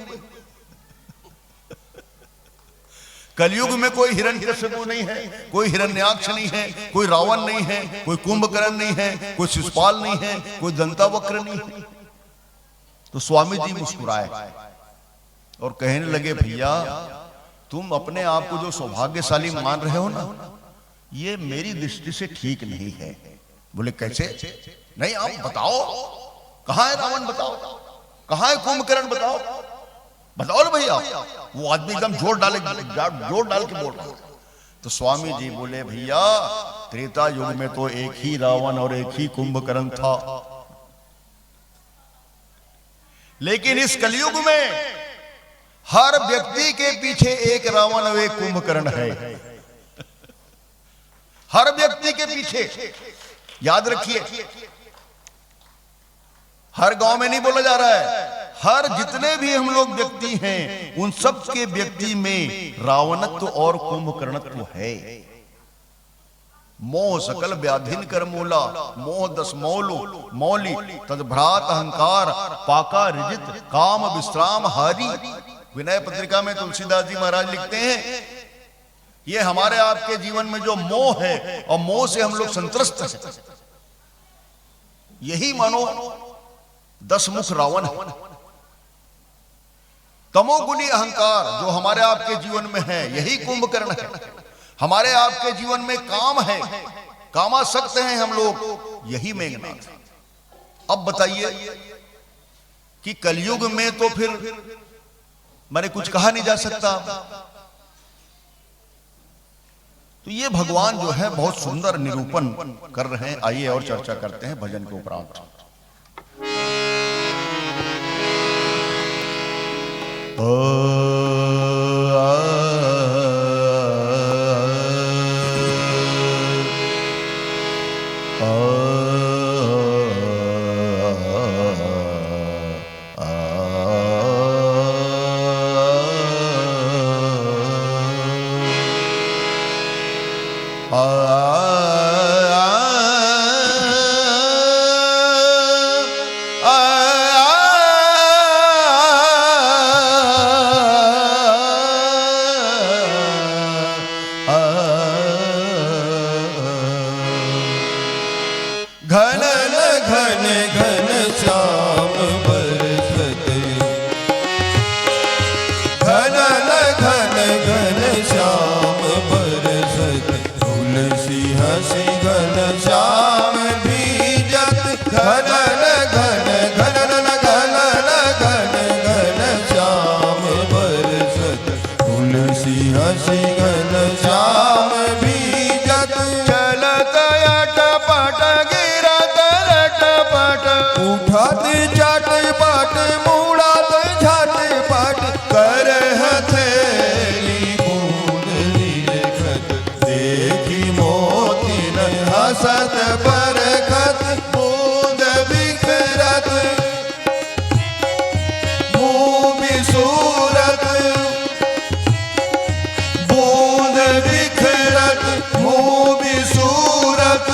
A: कलयुग में कोई हिरण्यकश्यप नहीं है, कोई हिरण्याक्ष नहीं है, कोई रावण नहीं है, कोई कुंभकर्ण नहीं है, कोई शिशुपाल नहीं है, कोई दंतावक्र नहीं है। तो स्वामी जी मुस्कुराए और कहने लगे भैया तुम अपने आप को जो सौभाग्यशाली मान रहे हो ना, ये मेरी दृष्टि से ठीक नहीं है। बोले कैसे? नहीं आप बताओ, कहां है रावण बताओ, कहां है कुंभकर्ण बताओ, बताओ ना भैया। वो आदमी एकदम जोर डाल के बोल रहा। तो स्वामी जी बोले भैया त्रेता युग में तो एक ही रावण और एक ही कुंभकर्ण था, लेकिन इस कलयुग में हर व्यक्ति के पीछे एक रावण और एक कुंभकर्ण है। हर व्यक्ति के पीछे, याद रखिए, हर गांव में नहीं बोला जा रहा है, हर जितने भी हम लोग व्यक्ति हैं उन सब के व्यक्ति में रावणत्व और कुंभकर्णत्व है। मोह सकल व्याधिन कर मूला, मोह 10 मौली तद्भ्रात अहंकार पाका रिजित काम विश्राम हारी। विनय पत्रिका में तुलसीदास जी महाराज लिखते हैं ये हमारे आपके जीवन में जो मोह है और मोह से हम लोग संत्रस्त हैं, यही मानो 10 मुख रावण है। तमोगुणी अहंकार जो हमारे आपके जीवन में है यही कुंभकर्ण है। हमारे आपके जीवन में काम है, कामासक्त हैं हम लोग, यही मेघनाथ। अब बताइए कि कलयुग में तो फिर मैंने कुछ कहा नहीं जा सकता। तो ये भगवान जो है बहुत सुंदर निरूपण कर रहे हैं। आइए और चर्चा करते हैं भजन के उपरांत।
B: उठात चटपट मुड़ात झटपट कर हथेली बूंद निरखत देखी मोती न हसत बरखत बूंद बिखरत मुँह सूरत बूंद बिखरत मुँह सूरत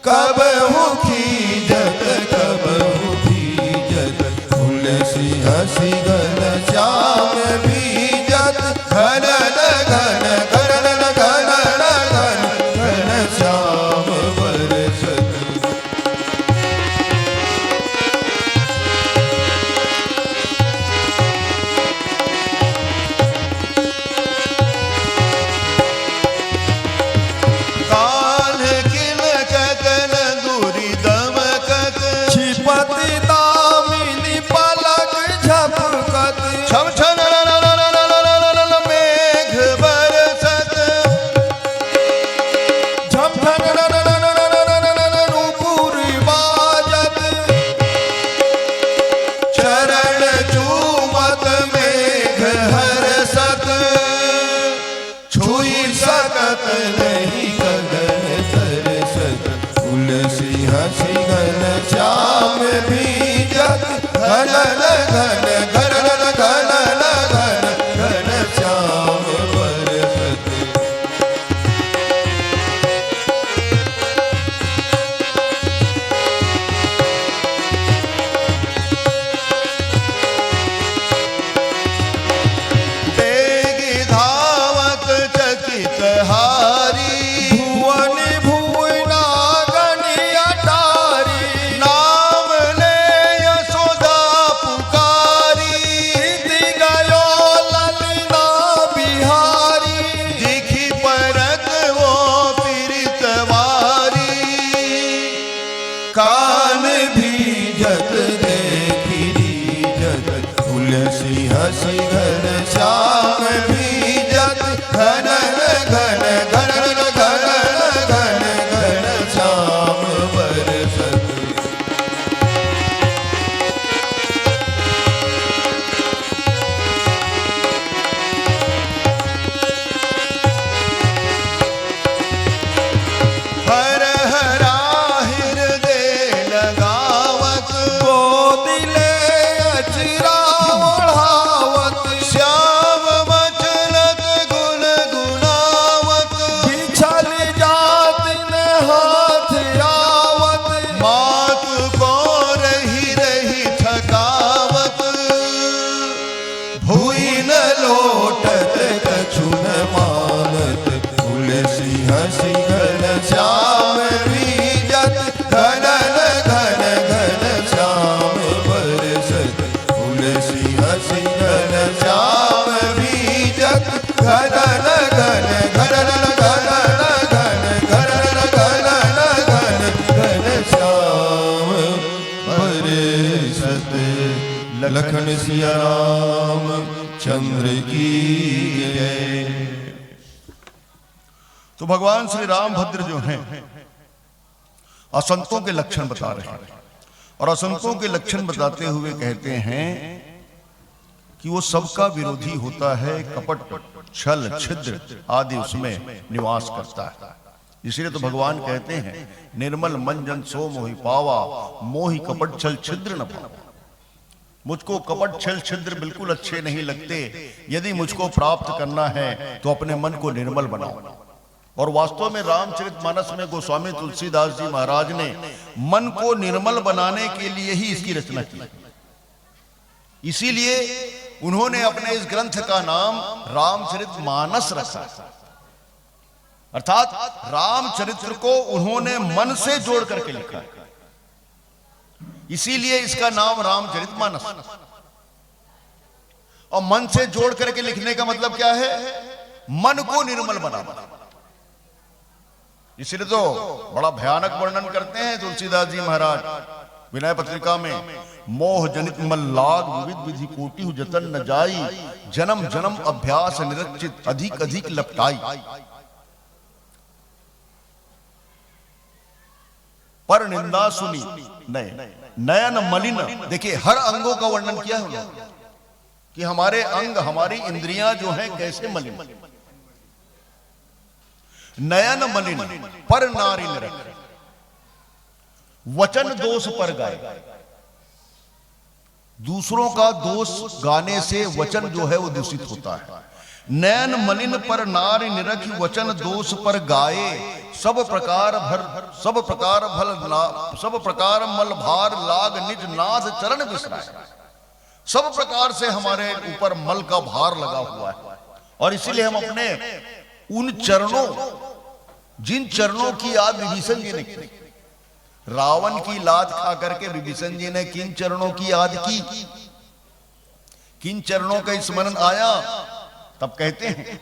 B: कब खीजत कब भीजत तुलसी हसी घन श्याम भीजत घन घन घन घन घन घन श्याम बरसत छम छन मेघ बरसत झम झन नूपुर बाजत चरण चूमत मेघ हरसत छुई सकत नहीं गगन तरसत तुलसी हसी घन श्याम भीजत घन घन कान भीजत देखी रीजत तुलसी हसी घन श्याम भीजत घन घन घन घन घन घन श्याम बरसत हर हरा हसी घन श्याम भीजत घन घन घन श्याम बरसत तुलसी हसी घन श्याम भीजत घन घन घन घन घन घन घन घन श्याम बरसत लखन सिया राम चंद्र की जय।
A: तो भगवान श्री रामभद्र जो हैं असंतों के लक्षण बता रहे हैं और असंतों के लक्षण बताते हुए कहते हैं कि वो सबका विरोधी होता है, कपट छल छिद्र आदि उसमें निवास करता है। इसलिए तो भगवान कहते हैं निर्मल मन जन सो मोहि पावा मोहि कपट छल छिद्र न पावा। मुझको कपट छल छिद्र बिल्कुल अच्छे नहीं लगते। यदि मुझको प्राप्त करना है तो अपने मन को निर्मल बनाओ। और वास्तव में रामचरितमानस में गोस्वामी तुलसीदास जी महाराज ने मन को निर्मल बनाने के लिए ही इसकी रचना की। इसीलिए उन्होंने अपने इस ग्रंथ का नाम रामचरितमानस रखा, अर्थात रामचरित्र को उन्होंने मन से जोड़ करके लिखा है। इसीलिए इसका नाम रामचरितमानस। और मन से जोड़ करके लिखने का मतलब क्या है? मन को निर्मल बनाना। इसलिए तो बड़ा भयानक वर्णन करते हैं तुलसीदास जी महाराज विनय पत्रिका में, मोह जनित मल्लाग विविध विधि कोटि जतन न जाई, जन्म जन्म अभ्यास निरचित अधिक अधिक लपटाई। पर निंदा सुनी नहीं, नयन मलिन। देखिए हर अंगों का वर्णन किया है उन्होंने कि हमारे अंग, हमारी इंद्रियां जो हैं कैसे मलिन। नयन मलिन पर नारी निरख, वचन दोष पर गाए। दूसरों का दोष गाने से वचन जो है वो दूषित होता है। नयन मलिन पर नारी निरखी, वचन दोष पर गाए। सब प्रकार मल भार लाग, निज नाथ चरण बिसराए। सब प्रकार से हमारे ऊपर मल का भार लगा हुआ है, और इसीलिए हम अपने उन चरणों, जिन चरणों की याद विभीषण जी ने की, रावण की लात खा करके विभीषण जी ने किन चरणों की याद की, किन चरणों का स्मरण आया, तब कहते हैं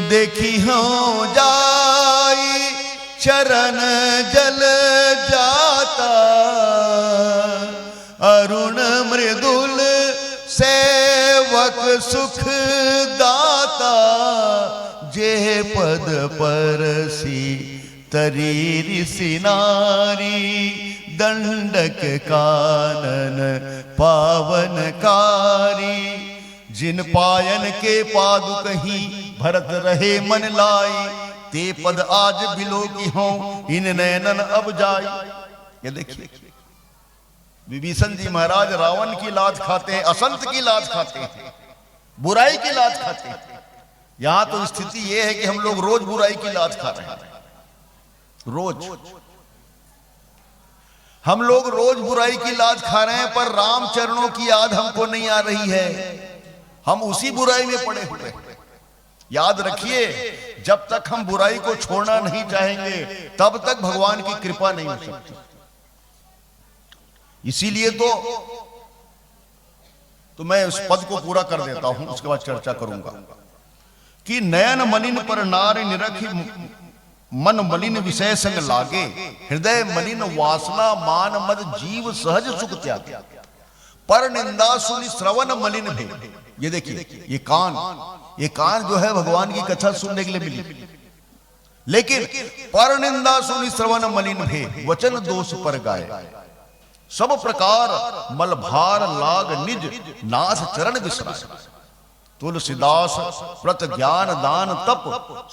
A: देखी हो जाई चरण जल जाता, अरुण मृदुल सेवक सुख दाता, जे पद परसी तरी ऋषि नारी, दंडक कानन पावनकारी। जिन पायन के पादुक ही भरत रहे मन लाई, ते पद आज बिलो की हों इन नैनन अब जाई। ये देखिए विभीषण जी महाराज रावण की लात खाते हैं, असंत की लात खाते हैं, बुराई की लात खाते हैं। यहां तो स्थिति यह है कि हम लोग रोज बुराई की लात खा रहे हैं। रोज हम लोग रोज बुराई की लात खा रहे हैं, पर राम चरणों की याद हमको नहीं आ रही है। हम उसी बुराई में पड़े हुए हैं। याद रखिए, जब तक हम बुराई को छोड़ना नहीं चाहेंगे तब तक भगवान की कृपा नहीं हो सकती। इसीलिए तो मैं उस पद को पूरा कर देता हूं, उसके बाद चर्चा करूंगा कि नयन मलिन पर नारी निरखी, मन मलिन विषय संग लागे, हृदय मलिन वासना मान मद जीव सहज सुख त्यागे, पर निंदा सुनि श्रवण मलिन भे। ये देखिए ये कान जो है भगवान की कथा सुनने के लिए मिली, लेकिन पर निंदा सुनि श्रवण मलिन भे, वचन दोष पर गाए। सब प्रकार मल भार लाग, निज नाथ चरण बिसराए। तुलसीदास व्रत ज्ञान दान तप,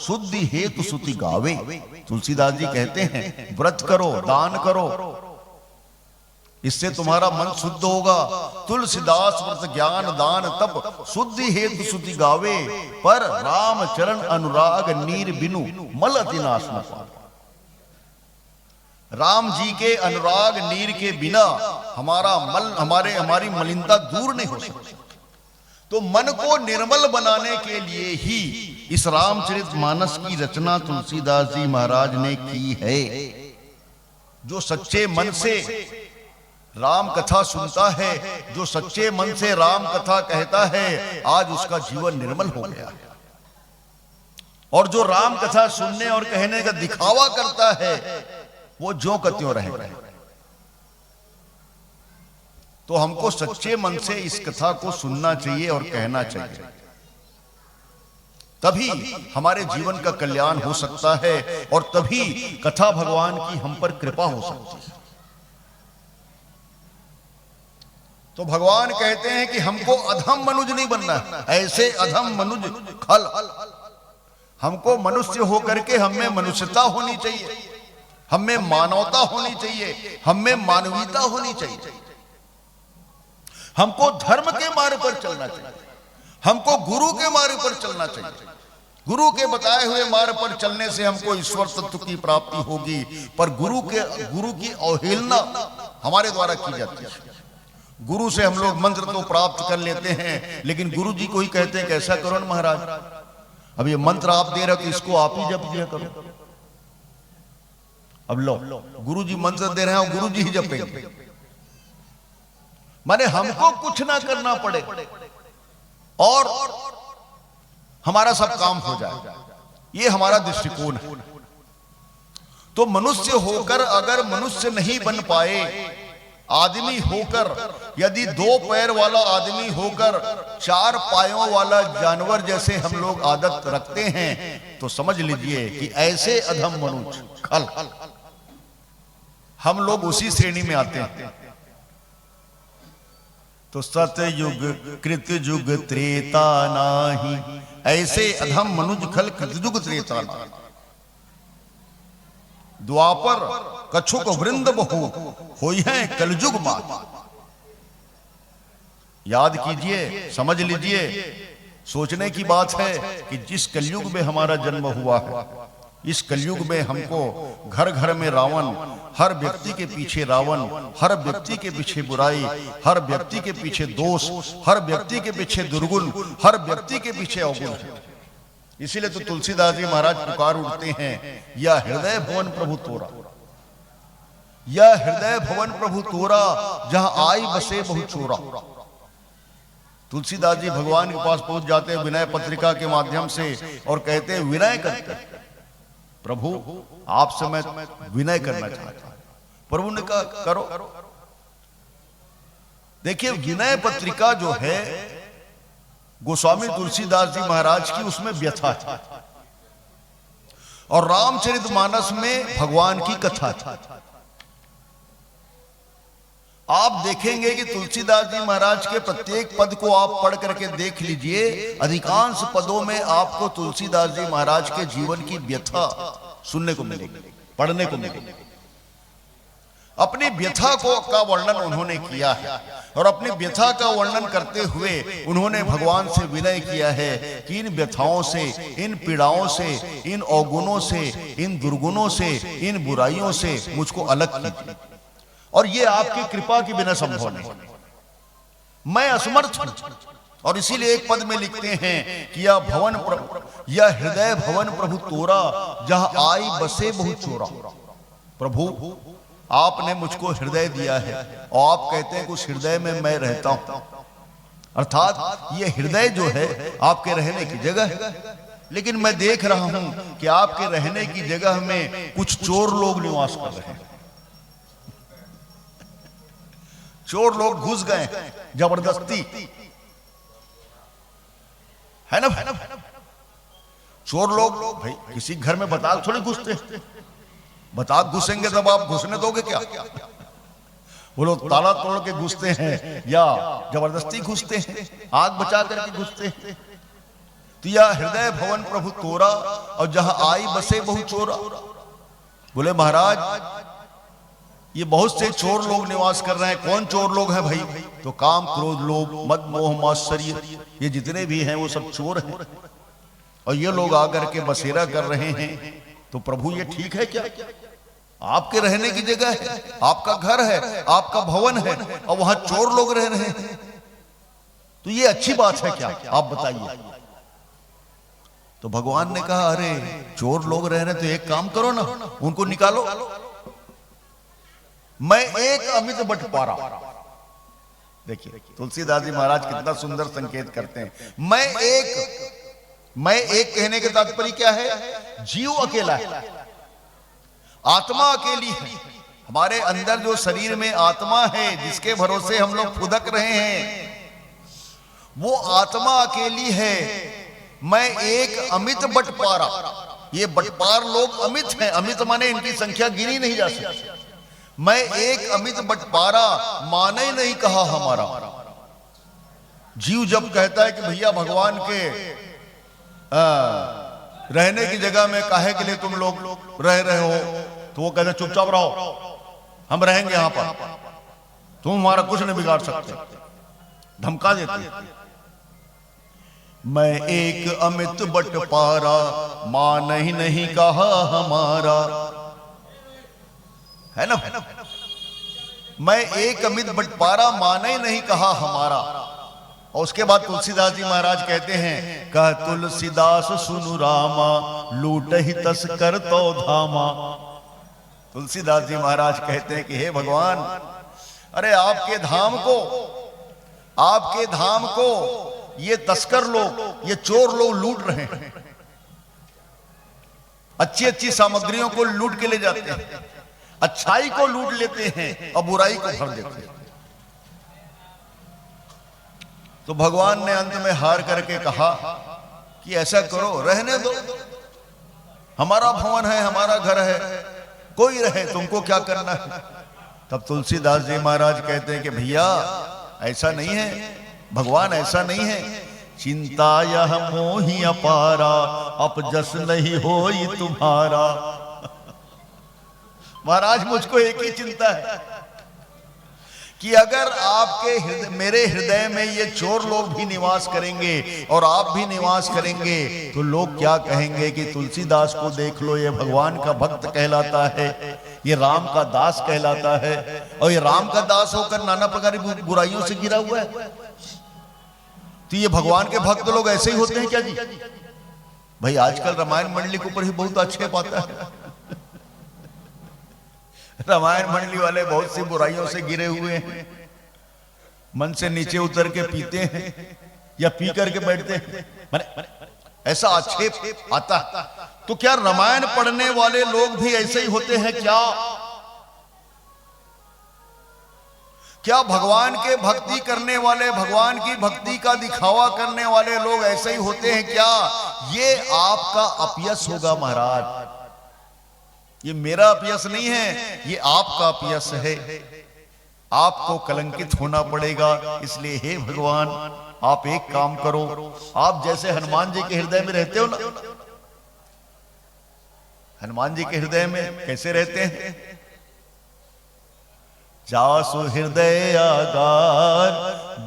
A: शुद्धि हेतु सुति गावे। तुलसीदास जी कहते हैं व्रत करो, दान करो, इससे तुम्हारा मन शुद्ध होगा। तुलसीदास व्रत ज्ञान दान तप, शुद्धि हेतु सुति गावे, पर राम चरण अनुराग नीर बिनु मल अति नाश न पावे। राम जी के अनुराग नीर के बिना हमारी मलिनता दूर नहीं हो सकती। तो मन को निर्मल बनाने के लिए ही इस रामचरितमानस की रचना तुलसीदास जी महाराज ने की है। जो सच्चे मन से राम कथा सुनता है, जो सच्चे मन से राम कथा कहता है, आज उसका जीवन निर्मल हो गया है। और जो राम कथा सुनने और कहने का दिखावा करता है, वो ज्यों का त्यों रहेगा। तो हमको सच्चे मन से इस कथा को सुनना चाहिए और कहना चाहिए, तभी हमारे जीवन का कल्याण हो सकता है, और तभी कथा भगवान की हम पर कृपा हो सकती है। तो भगवान कहते हैं कि हमको अधम मनुज नहीं बनना है, ऐसे अधम मनुज खल। हमको मनुष्य होकर के हम में मनुष्यता होनी चाहिए, हम में मानवता होनी चाहिए, हम में मानवीयता होनी चाहिए। हमको धर्म के मार्ग पर चलना चाहिए, हमको गुरु के मार्ग पर चलना चाहिए। गुरु के बताए हुए मार्ग पर चलने से हमको ईश्वर तत्व की प्राप्ति होगी, पर गुरु की अवहेलना हमारे द्वारा की जाती है। गुरु से हम लोग मंत्र तो प्राप्त कर लेते हैं, लेकिन गुरु जी को ही कहते हैं कि ऐसा करो ना महाराज, अब ये मंत्र आप दे रहे हो तो इसको आप ही जप दिया करो। अब लो गुरु जी मंत्र दे रहे हैं, गुरु जी ही जपेंगे, माने हमको कुछ ना करना पड़े और हमारा सब काम हो जाए। ये हमारा दृष्टिकोण है। तो मनुष्य होकर अगर मनुष्य नहीं बन पाए, आदमी होकर, यदि 2 पैर वाला आदमी होकर 4 पायों वाला जानवर जैसे हम लोग आदत रखते हैं, तो समझ लीजिए कि ऐसे अधम मनुष्य खल। हम लोग उसी श्रेणी में आते हैं। तो सतयुग कृतयुग त्रेता नाही, ऐसे अधम मनुज खल कृतयुग त्रेता नाही। द्वापर कछुक वृंद बहु होई है कलयुग मात। याद कीजिए, समझ लीजिए, सोचने की बात है कि जिस कलयुग में हमारा जन्म हुआ है, इस कलयुग में हमको घर घर में रावण, हर व्यक्ति के पीछे रावण, हर व्यक्ति के पीछे बुराई, हर व्यक्ति के पीछे दोष, हर व्यक्ति के पीछे दुर्गुण, हर व्यक्ति के पीछे अवगुण है। इसीलिए तो तुलसीदास जी महाराज पुकार उठते हैं, या हृदय भवन प्रभु तोरा, या हृदय भवन प्रभु तोरा, जहां आई बसे बहु चोरा। तुलसीदास जी भगवान के पास पहुंच जाते हैं विनय पत्रिका के माध्यम से और कहते हैं, विनय करते हैं, प्रभु आपसे मैं विनय करना चाहता हूं। प्रभु ने कहा करो। देखिए, विनय पत्रिका जो है गोस्वामी तुलसीदास जी महाराज की, उसमें व्यथा है, और रामचरितमानस में भगवान की कथा है। आप देखेंगे कि तुलसीदास जी महाराज के प्रत्येक पद को आप पढ़ करके देख लीजिए, अधिकांश पदों में आपको तुलसीदास जी महाराज के जीवन की व्यथा सुनने को मिलेगी, पढ़ने को मिलेगी। अपनी व्यथा का वर्णन उन्होंने किया है, और अपनी व्यथा का वर्णन करते हुए उन्होंने भगवान से विनय किया है कि इन व्यथाओं से, इन पीड़ाओं से, इन अवगुणों से, इन दुर्गुणों से, इन बुराइयों से मुझको अलग कीजिए, और ये आपकी कृपा के बिना संभव नहीं, मैं असमर्थ हूं। और इसीलिए एक पद में लिखते हैं कि या हृदय भवन प्रभु तोरा, जहां आई बसे बहु चोरा। प्रभु आपने मुझको हृदय दिया है, और आप कहते हैं उस हृदय में मैं रहता हूं, अर्थात ये हृदय जो है आपके रहने की जगह है। लेकिन मैं देख रहा हूं कि आपके रहने की जगह में कुछ चोर लोग निवास कर रहे हैं। चोर लोग घुस गए जबरदस्ती, है ना? चोर लोग भाई किसी घर में बता थोड़ी घुसते, बता घुसेंगे तब आप घुसने दोगे क्या? वो लोग ताला तोड़ के घुसते हैं या जबरदस्ती घुसते हैं, आग बचा करके घुसते हैं। तो या हृदय भवन प्रभु तोरा, और जहां आई बसे बहु चोरा। बोले महाराज, ये बहुत से चोर लोग निवास कर रहे हैं। कौन चोर लोग हैं भाई? तो काम, क्रोध, लोभ, मद, मोह, मात्सर्य, ये जितने भी हैं वो सब चोर हैं, और ये लोग आकर के बसेरा कर रहे हैं। तो प्रभु ये ठीक है क्या? आपके रहने की जगह है, आपका घर है, आपका भवन है, और वहां चोर लोग रह रहे हैं, तो ये अच्छी बात है क्या? आप बताइए। तो भगवान ने कहा, अरे चोर लोग रह रहे हैं तो एक काम करो ना, उनको निकालो। मैं एक अमित बंटवारा। देखिए तुलसीदास जी महाराज कितना सुंदर संकेत करते हैं। मैं एक कहने के तात्पर्य क्या है? जीव अकेला है, आत्मा अकेली है। हमारे अंदर जो शरीर में आत्मा है, जिसके भरोसे हम लोग फुदक रहे हैं, वो आत्मा अकेली है। मैं एक अमित बंटवारा। ये बंटवार लोग अमित हैं, अमित माने इनकी संख्या गिनी नहीं जा सकती। मैं एक अमित बंटवारा, माने नहीं कहा हमारा। जीव जब कहता है कि भैया भगवान के रहने की जगह में काहे के लिए तुम लोग रह रहे हो, तो वो कहते चुपचाप रहो, हम रहेंगे यहां पर, तुम हमारा कुछ नहीं बिगाड़ सकते, धमका देते। मैं एक अमित बंटवारा, मान ही नहीं कहा हमारा, है ना? मैं एक अमित बंटवारा, मान ही नहीं कहा हमारा। और उसके बाद तुलसीदास जी महाराज कहते हैं, कह तुलसीदास सुनु रामा, लूट ही तस्कर तो धामा। तुलसीदास जी महाराज कहते हैं कि हे भगवान, अरे आपके धाम को ये तस्कर लोग, ये चोर लोग लूट रहे हैं। अच्छी अच्छी सामग्रियों को लूट के ले जाते हैं, अच्छाई को लूट लेते हैं और बुराई को भर देते हैं। तो भगवान ने अंत में हार करके कहा कि ऐसा करो, रहने दो, हमारा भवन है, हमारा घर है, कोई रहे, तुमको क्या करना है। तब तुलसीदास जी महाराज कहते हैं कि भैया ऐसा नहीं है, भगवान ऐसा नहीं है। चिंता यह मोहि अपारा, अपजस नहीं होई तुम्हारा। महाराज मुझको एक ही चिंता है कि अगर आपके मेरे हृदय में ये चोर लोग भी निवास करेंगे और आप भी निवास करेंगे तो लोग क्या कहेंगे कि तुलसीदास को देख लो, ये भगवान का भक्त कहलाता है, ये राम का दास कहलाता है, और ये राम का दास होकर नाना प्रकार की बुराइयों से घिरा हुआ है। तो ये भगवान के भक्त लोग ऐसे ही होते हैं क्या जी? भाई आजकल रामायण मंडली के ऊपर ही बहुत आक्षेप आता है। रामायण मंडली वाले बहुत सी बुराइयों से घिरे हुए हैं, मन से नीचे उतर के पीते हैं या पी करके बैठते हैं, ऐसा आक्षेप आता। तो क्या रामायण पढ़ने वाले लोग भी ऐसे ही होते हैं क्या? क्या भगवान के भक्ति करने वाले, भगवान की भक्ति का दिखावा करने वाले लोग ऐसे ही होते हैं क्या? ये आपका अपयश होगा महाराज, ये मेरा अपयश नहीं है, ये आपका अपयश है। आपको कलंकित होना पड़ेगा। इसलिए हे भगवान, आप एक काम करो, आप जैसे हनुमान जी के हृदय में रहते हो ना, हनुमान जी के हृदय में कैसे रहते हैं? जासु हृदय आगार,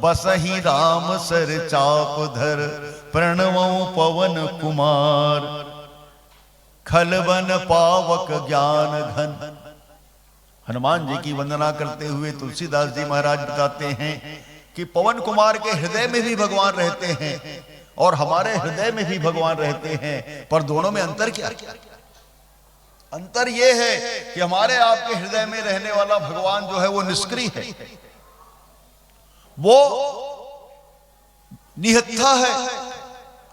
A: बसहि राम सर चाप धर, प्रणवो पवन कुमार, खलबन पावक ज्ञान घन। हनुमान जी की वंदना करते हुए तुलसीदास जी महाराज बताते हैं कि पवन कुमार के हृदय में भी भगवान रहते हैं और हमारे हृदय में भी भगवान रहते हैं, पर दोनों में अंतर क्या? अंतर यह है कि हमारे आपके हृदय में रहने वाला भगवान जो है वो निष्क्रिय है, वो निहत्था है,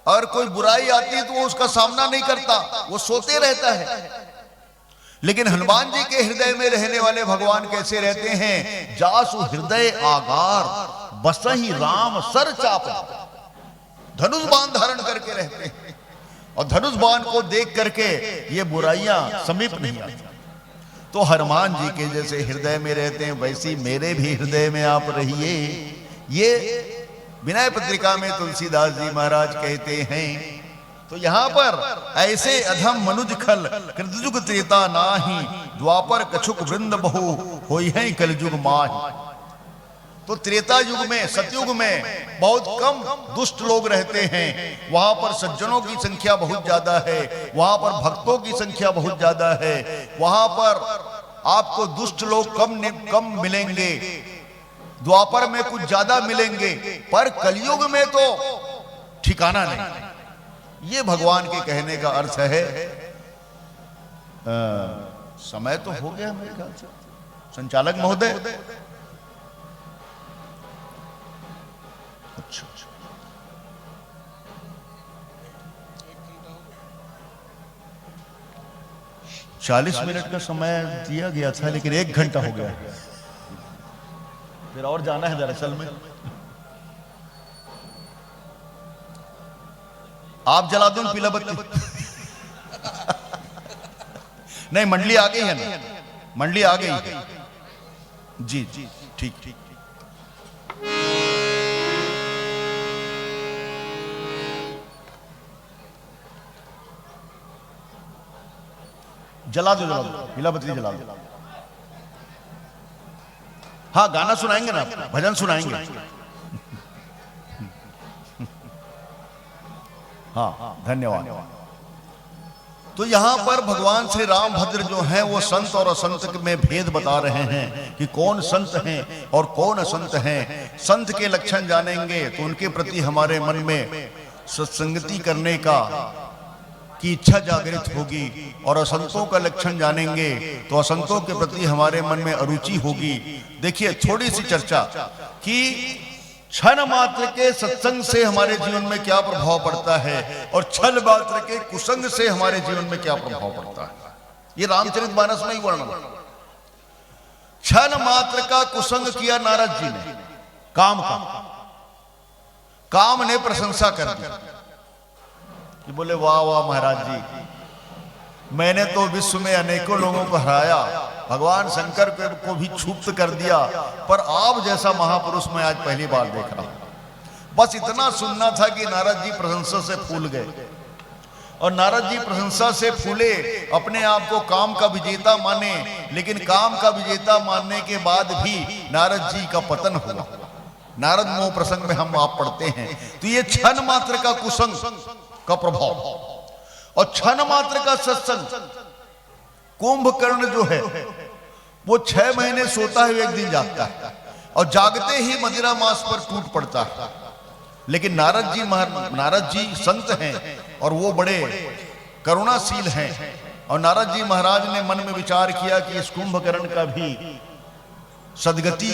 A: और कोई बुराई आती है तो वो उसका सामना नहीं करता, वो सोते रहता है। लेकिन हनुमान जी के हृदय में रहने वाले भगवान कैसे रहते हैं? जासु हृदय आगार, बसहि राम सर चाप, धनुष बाण धारण करके रहते हैं, और धनुष बाण को देख करके ये बुराइयां समीप नहीं आती। तो हनुमान जी के जैसे हृदय में रहते हैं, वैसी मेरे भी हृदय में आप रहिए। ये विनय पत्रिका में तुलसीदास जी महाराज कहते हैं। तो यहां पर ऐसे अधम मनुज खल, कृतयुग त्रेता नाही, द्वापर कछुक वृंद बहु, होई है कलयुग माही। तो त्रेता युग में, सतयुग में बहुत कम दुष्ट लोग रहते हैं, वहां पर सज्जनों की संख्या बहुत ज्यादा है, वहां पर भक्तों की संख्या बहुत ज्यादा है, वहां पर आपको दुष्ट लोग कम मिलेंगे, द्वापर में कुछ ज्यादा मिलेंगे, पर कलयुग में तो ठिकाना नहीं। ये भगवान के कहने का अर्थ है। समय तो हो गया मेरे ख्याल से, संचालक महोदय। अच्छा, 40 मिनट का समय दिया गया था, लेकिन 1 घंटा हो गया, फिर और जाना है दरअसल में। आप जला दो पीला बत्ती। नहीं, मंडली आ गई है ना, मंडली आ गई। जी जी, ठीक ठीक। जला दो पीला बत्ती जला दो। हाँ, गाना सुनाएंगे ना, भजन सुनाएंगे। हाँ, धन्यवाद। तो यहां पर भगवान श्री राम भद्र जो हैं वो संत और असंत में भेद बता रहे हैं कि कौन संत हैं और कौन असंत हैं। संत के लक्षण जानेंगे तो उनके प्रति हमारे मन में सत्संगति करने की इच्छा जागृत होगी, और असंतों का लक्षण जानेंगे तो असंतों के प्रति हमारे मन में अरुचि होगी। देखिए, थोड़ी सी चर्चा कि क्षण मात्र के सत्संग से हमारे जीवन में क्या प्रभाव पड़ता है और क्षण मात्र के कुसंग से हमारे जीवन में क्या प्रभाव पड़ता है। ये रामचरितमानस में ही वर्णन। क्षण मात्र का कुसंग किया नारद जी ने, काम का। काम ने प्रशंसा कर दी कि बोले वाह वाह महाराज जी, मैंने तो विश्व में अनेकों लोगों को हराया, भगवान शंकर को भी क्षुब्ध कर दिया, पर आप जैसा महापुरुष मैं आज पहली बार देख रहा हूं। बस इतना सुनना था कि नारद जी प्रशंसा से फूल गए। और नारद जी प्रशंसा से फूले, अपने आप को काम का विजेता माने, लेकिन काम का विजेता मानने के बाद भी नारद जी का पतन हुआ। नारद मोह प्रसंग में हम आप पढ़ते हैं, तो ये क्षण मात्र का कुसंग का प्रभाव और क्षण मात्र का सत्संग। कुंभकर्ण जो है वो 6 महीने सोता है, एक दिन जागता है, और जागते ही मदिरा मांस पर टूट पड़ता है। लेकिन नारद जी संत हैं और वो बड़े करुणाशील हैं, और नारद जी महाराज ने मन में विचार किया कि इस कुंभकर्ण का भी सदगति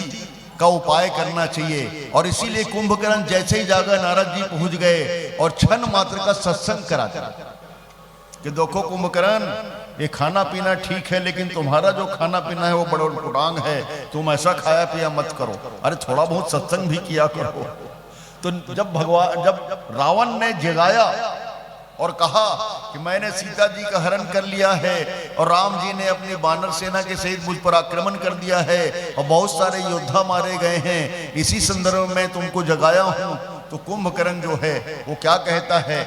A: का उपाय करना चाहिए। और इसीलिए कुंभकर्ण जैसे ही जागा नारद जी पहुंच गए और क्षण मात्र का सत्संग करा कि देखो कुंभकर्ण, ये खाना पीना ठीक है, लेकिन तुम्हारा जो खाना पीना है वो बड़ा उटपटांग है, तुम ऐसा खाया पिया मत करो, अरे थोड़ा बहुत सत्संग भी किया करो। तो जब रावण ने जगाया और कहा कि मैंने सीता जी का हरण कर लिया है और राम जी ने अपनी वानर सेना के सहित मुझ पर आक्रमण कर दिया है और बहुत सारे योद्धा मारे गए हैं, इसी संदर्भ में तुमको जगाया हूं, तो कुंभकर्ण जो है वो क्या कहता है,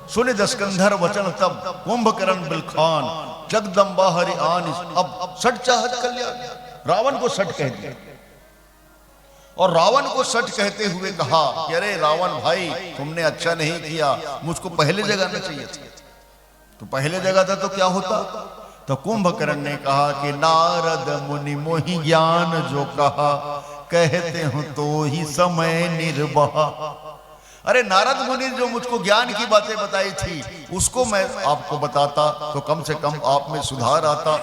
A: सुने दस्कंधर वचन तब कुंभकर्ण बिलखान जगदम्बा हरि आन। अब सट चाहत कल्याण, रावण को सट कह दिया। और रावण को सच कहते हुए कहा कि अरे रावण भाई, तुमने अच्छा नहीं किया, मुझको पहले जगाना चाहिए था। तो पहले जगह था तो क्या होता। तो कुंभकर्ण ने कहा कि नारद मुनि मोहि ज्ञान जो कहा, कहते हो तो ही समय निर्वाह। अरे नारद मुनि जो मुझको ज्ञान की बातें बताई थी उसको मैं आपको बताता तो कम से कम आप में सुधार आता।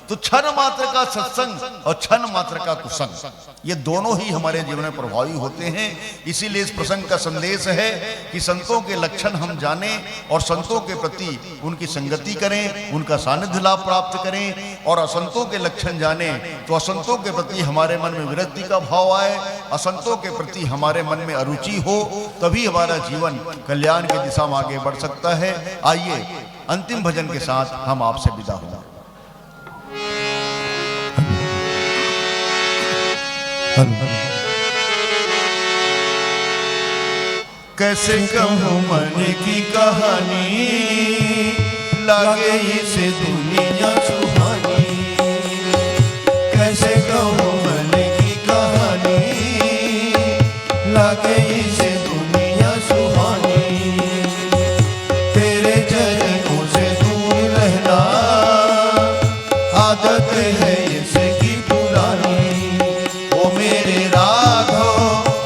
A: तो क्षण मात्र का सत्संग और क्षण मात्र का कुसंग, ये दोनों ही हमारे जीवन में प्रभावी होते हैं। इसीलिए इस प्रसंग का संदेश है कि संतों के लक्षण हम जानें और संतों के प्रति उनकी संगति करें, उनका सानिध्य लाभ प्राप्त करें। और असंतों के लक्षण जानें तो असंतों के प्रति हमारे मन में विरक्ति का भाव आए, असंतों के प्रति हमारे मन में अरुचि हो, तभी हमारा जीवन कल्याण की दिशा में आगे बढ़ सकता है। आइए अंतिम भजन के साथ हम आपसे विदा हों।
B: कैसे कहूँ मन की कहानी, लागे इसे दुनिया सुहानी। कैसे कहूँ मन की कहानी, लागे इसे दुनिया सुहानी। तेरे चरणों से दूर रहना आदत है इसकी पुरानी। ओ मेरे राघव,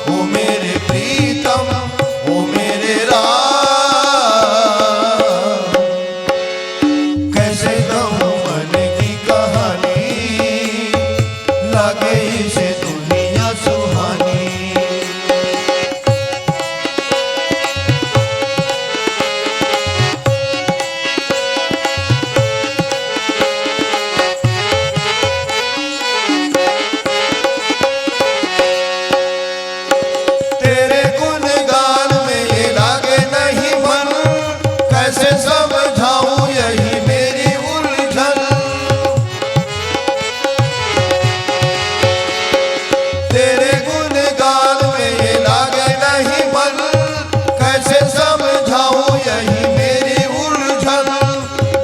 B: ओ मेरे प्रीतम, ओ मेरे राम। कैसे कहूँ मन की कहानी, लागे इसे दुनिया सुहानी। तेरे गुणगान में ये लागे नहीं मन, कैसे समझाऊं यही मेरी उलझन। तेरे गुणगान में ये लागे नहीं मन, कैसे समझाऊं यही मेरी उलझन।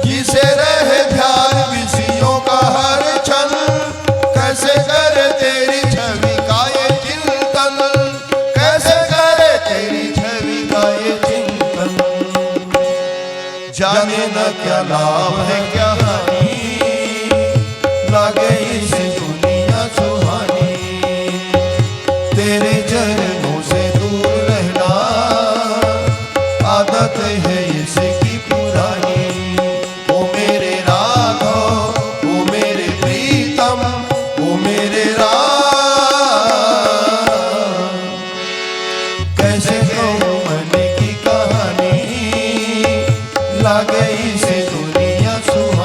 B: जिसे रहे ध्यान विषयों का हर क्षण, कैसे करे तेरी छवि का ये चिंतन। कैसे करे तेरी छवि का ये चिंतन। जाने न क्या लाभ है क्या हानि, लागे इसे दुनिया सुहानी। तेरे चरणों से दूर रहना आदत है इसकी पुरानी। ओ मेरे राघव, ओ मेरे प्रीतम, ओ मेरे राम। कैसे कहूँ मन की कहानी, लागे इसे दुनिया सुहानी।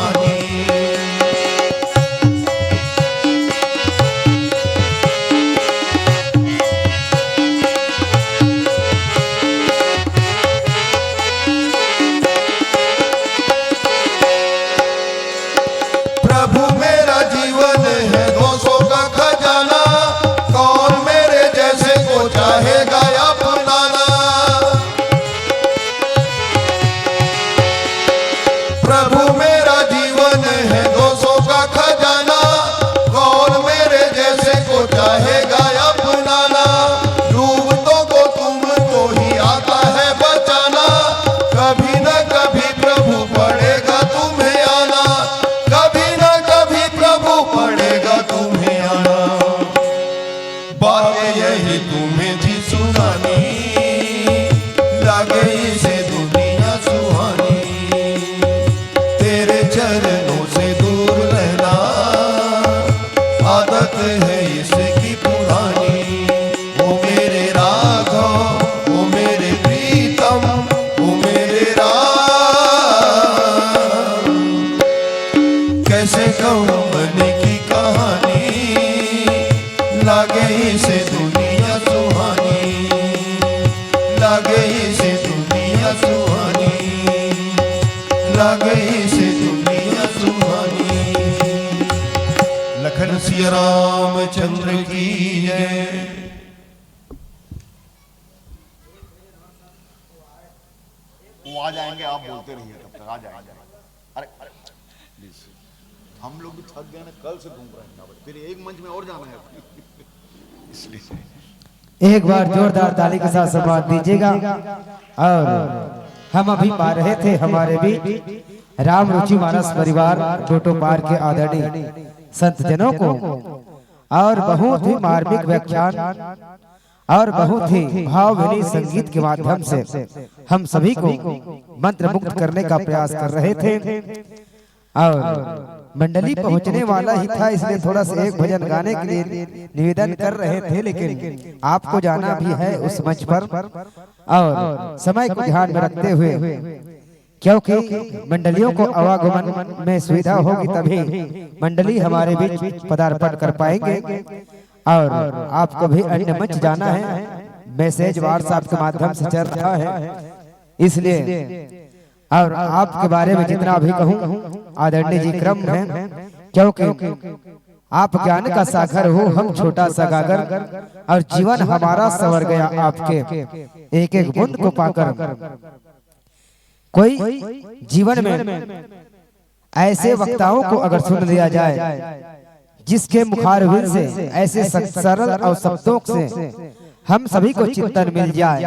B: सिया रामचंद्र की जय।
C: वो आ जाएंगे, आप बोलते रहिए, तब तक आ जाएंगे। अरे प्लीज, हम लोग भी थक गए ना, कल से घूम रहे हैं, फिर एक मंच में और जाना है इसलिए
D: एक बार जोरदार ताली के साथ सम्मान दीजिएगा। और हम अभी पा रहे थे हमारे भी राम रुचि मानस परिवार टोटो पार के आदरणीय संत जनों को, और बहुत ही मार्मिक व्याख्यान और बहुत ही भावभीनी संगीत के माध्यम से हम सभी को मंत्र मुक्त करने का प्रयास कर रहे थे। और मंडली पहुंचने वाला ही था, इसलिए थोड़ा सा एक भजन गाने के लिए निवेदन कर रहे थे, लेकिन आपको जाना भी है उस मंच पर, और समय को ध्यान में रखते हुए, क्योंकि मंडलियों को आवागमन में सुविधा होगी तभी मंडली हमारे बीच पदार्पण कर पाएंगे। और आपको भी अन्य मंच जाना है, मैसेज व्हाट्सएप के माध्यम से चल रहा है, इसलिए और आपके बारे में जितना भी कहूँ आदरणीय जी क्रम है, क्योंकि आप ज्ञान का सागर हो, हम छोटा सा गागर, और जीवन हमारा संवर गया आपके एक एक बूंद को पाकर। कोई जीवन में ऐसे वक्ताओं को अगर सुन लिया जाए जिसके मुखारविंद से ऐसे सरल और शब्दों से हम सभी को चिंतन मिल जाए,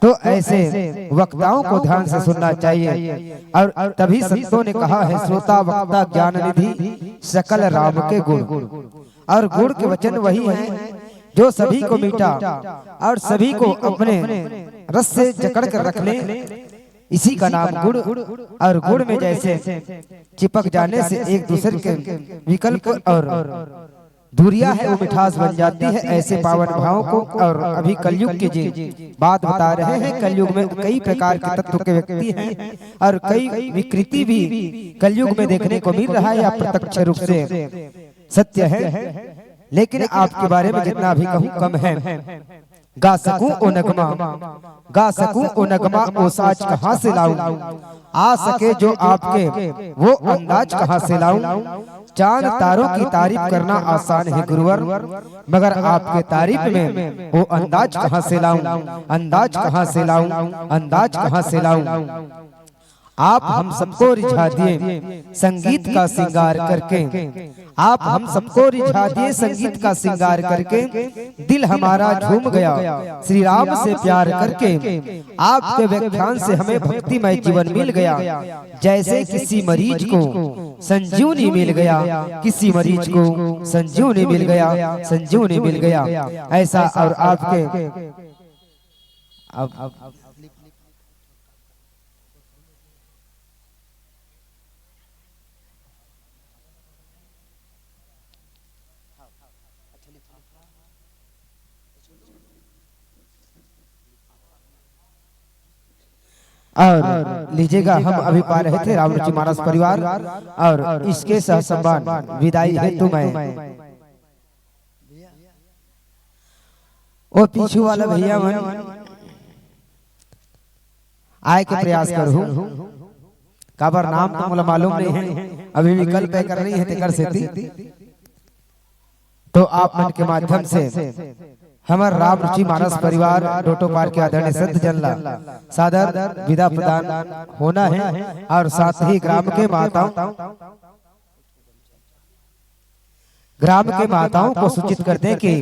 D: तो ऐसे वक्ताओं को ध्यान से सुनना चाहिए। और तभी संतों ने कहा है, श्रोता वक्ता ज्ञान निधि सकल राम के गुण। और गुण के वचन वही है जो सभी को मीठा और सभी को अपने रस से जकड़ कर रख ले, इसी का नाम गुण। और गुण में जैसे चिपक जाने से एक दूसरे के विकल्प और दूरिया है वो मिठास बन जाती है, ऐसे पावन भावों को। और अभी कलयुग की जी बात बता रहे हैं, कलयुग में कई प्रकार के तत्व के व्यक्ति हैं और कई विकृति भी कलयुग में देखने को मिल रहा है, या प्रत्यक्ष रूप से सत्य है। लेकिन आपके बारे में जितना भी कहूँ कम है। गा सकूं ओ नगमा, गा सकूं ओ नगमा, ओ साज कहाँ से लाऊं, आ सके जो आपके वो अंदाज कहाँ से लाऊं। चांद तारों की तारीफ करना आसान है गुरुवर, मगर आपके तारीफ में वो अंदाज कहाँ से लाऊं, अंदाज कहाँ से लाऊं, अंदाज कहाँ से लाऊं। आप हम सबको रिझा दिए संगीत का श्रृंगार करके, आप हम सबको रिझा दिए संगीत का श्रृंगार करके, दिल हमारा झूम गया श्री राम से प्यार करके। आपके व्याख्यान से हमें भक्तिमय जीवन मिल गया, जैसे किसी मरीज को संजीवनी मिल गया, किसी मरीज को संजीवनी मिल गया, संजीवनी मिल गया ऐसा। और आपके और लीजिएगा, हम अभी पा रहे थे राम रुचि मानस परिवार, और इसके सह सम्मान विदाई हेतु मैं वो पीछू वाला भैया मन आय के प्रयास करूं, काबर नाम तो मुझे मालूम नहीं है, अभी विकल्प करनी है तेकर से थी, तो आप मन के माध्यम से हमार राम रुचि मानस परिवार टोटो पार के आदरणीय संत जनला सादर विदा प्रदान होना है। और साथ ही ग्राम के माताओं को सूचित कर दें कि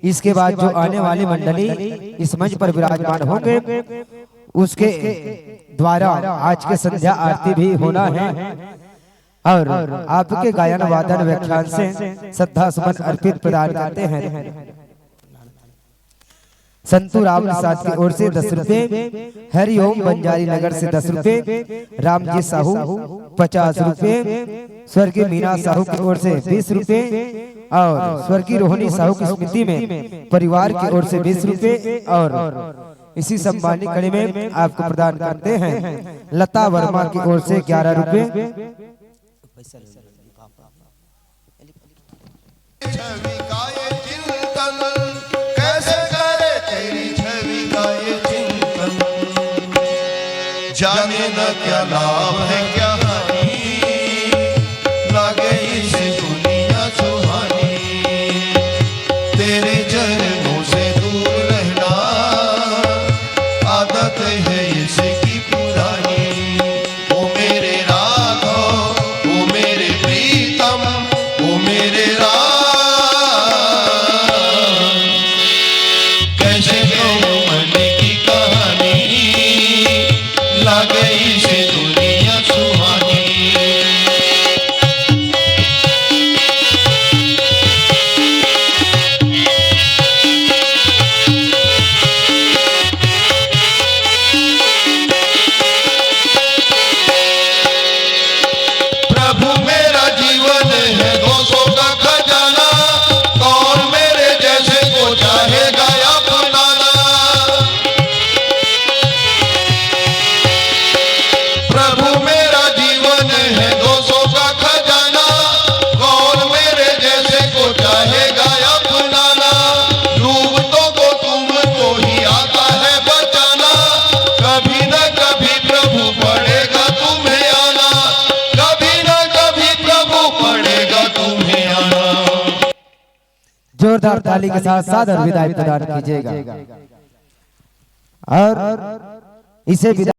D: इसके बाद जो आने वाली मंडली इस मंच पर विराजमान होंगे, उसके द्वारा आज के संध्या आरती भी होना है। और आपके गायन वादन व्याख्यान से श्रद्धा सुमन अर्पित प्रदान करते हैं संतू राम प्रसाद की ओर से 10 रुपए, हरिओम बंजारी नगर से 10 रुपए, रामजी साहू 50 रुपए, स्वर्गीय मीना साहू की ओर से 20 रुपए, और स्वर्गीय रोहिणी साहू की स्मृति में परिवार की ओर से 20 रुपए। और इसी सम्मानित कड़ी में आपको प्रदान करते हैं लता वर्मा की ओर से 11 रुपए।
B: जाने न क्या लाभ है क्या हानि, लागे इस दुनिया सुहानी।
D: जोरदार ताली के साथ सादर विदाई प्रदान कीजिएगा और इसे विदाई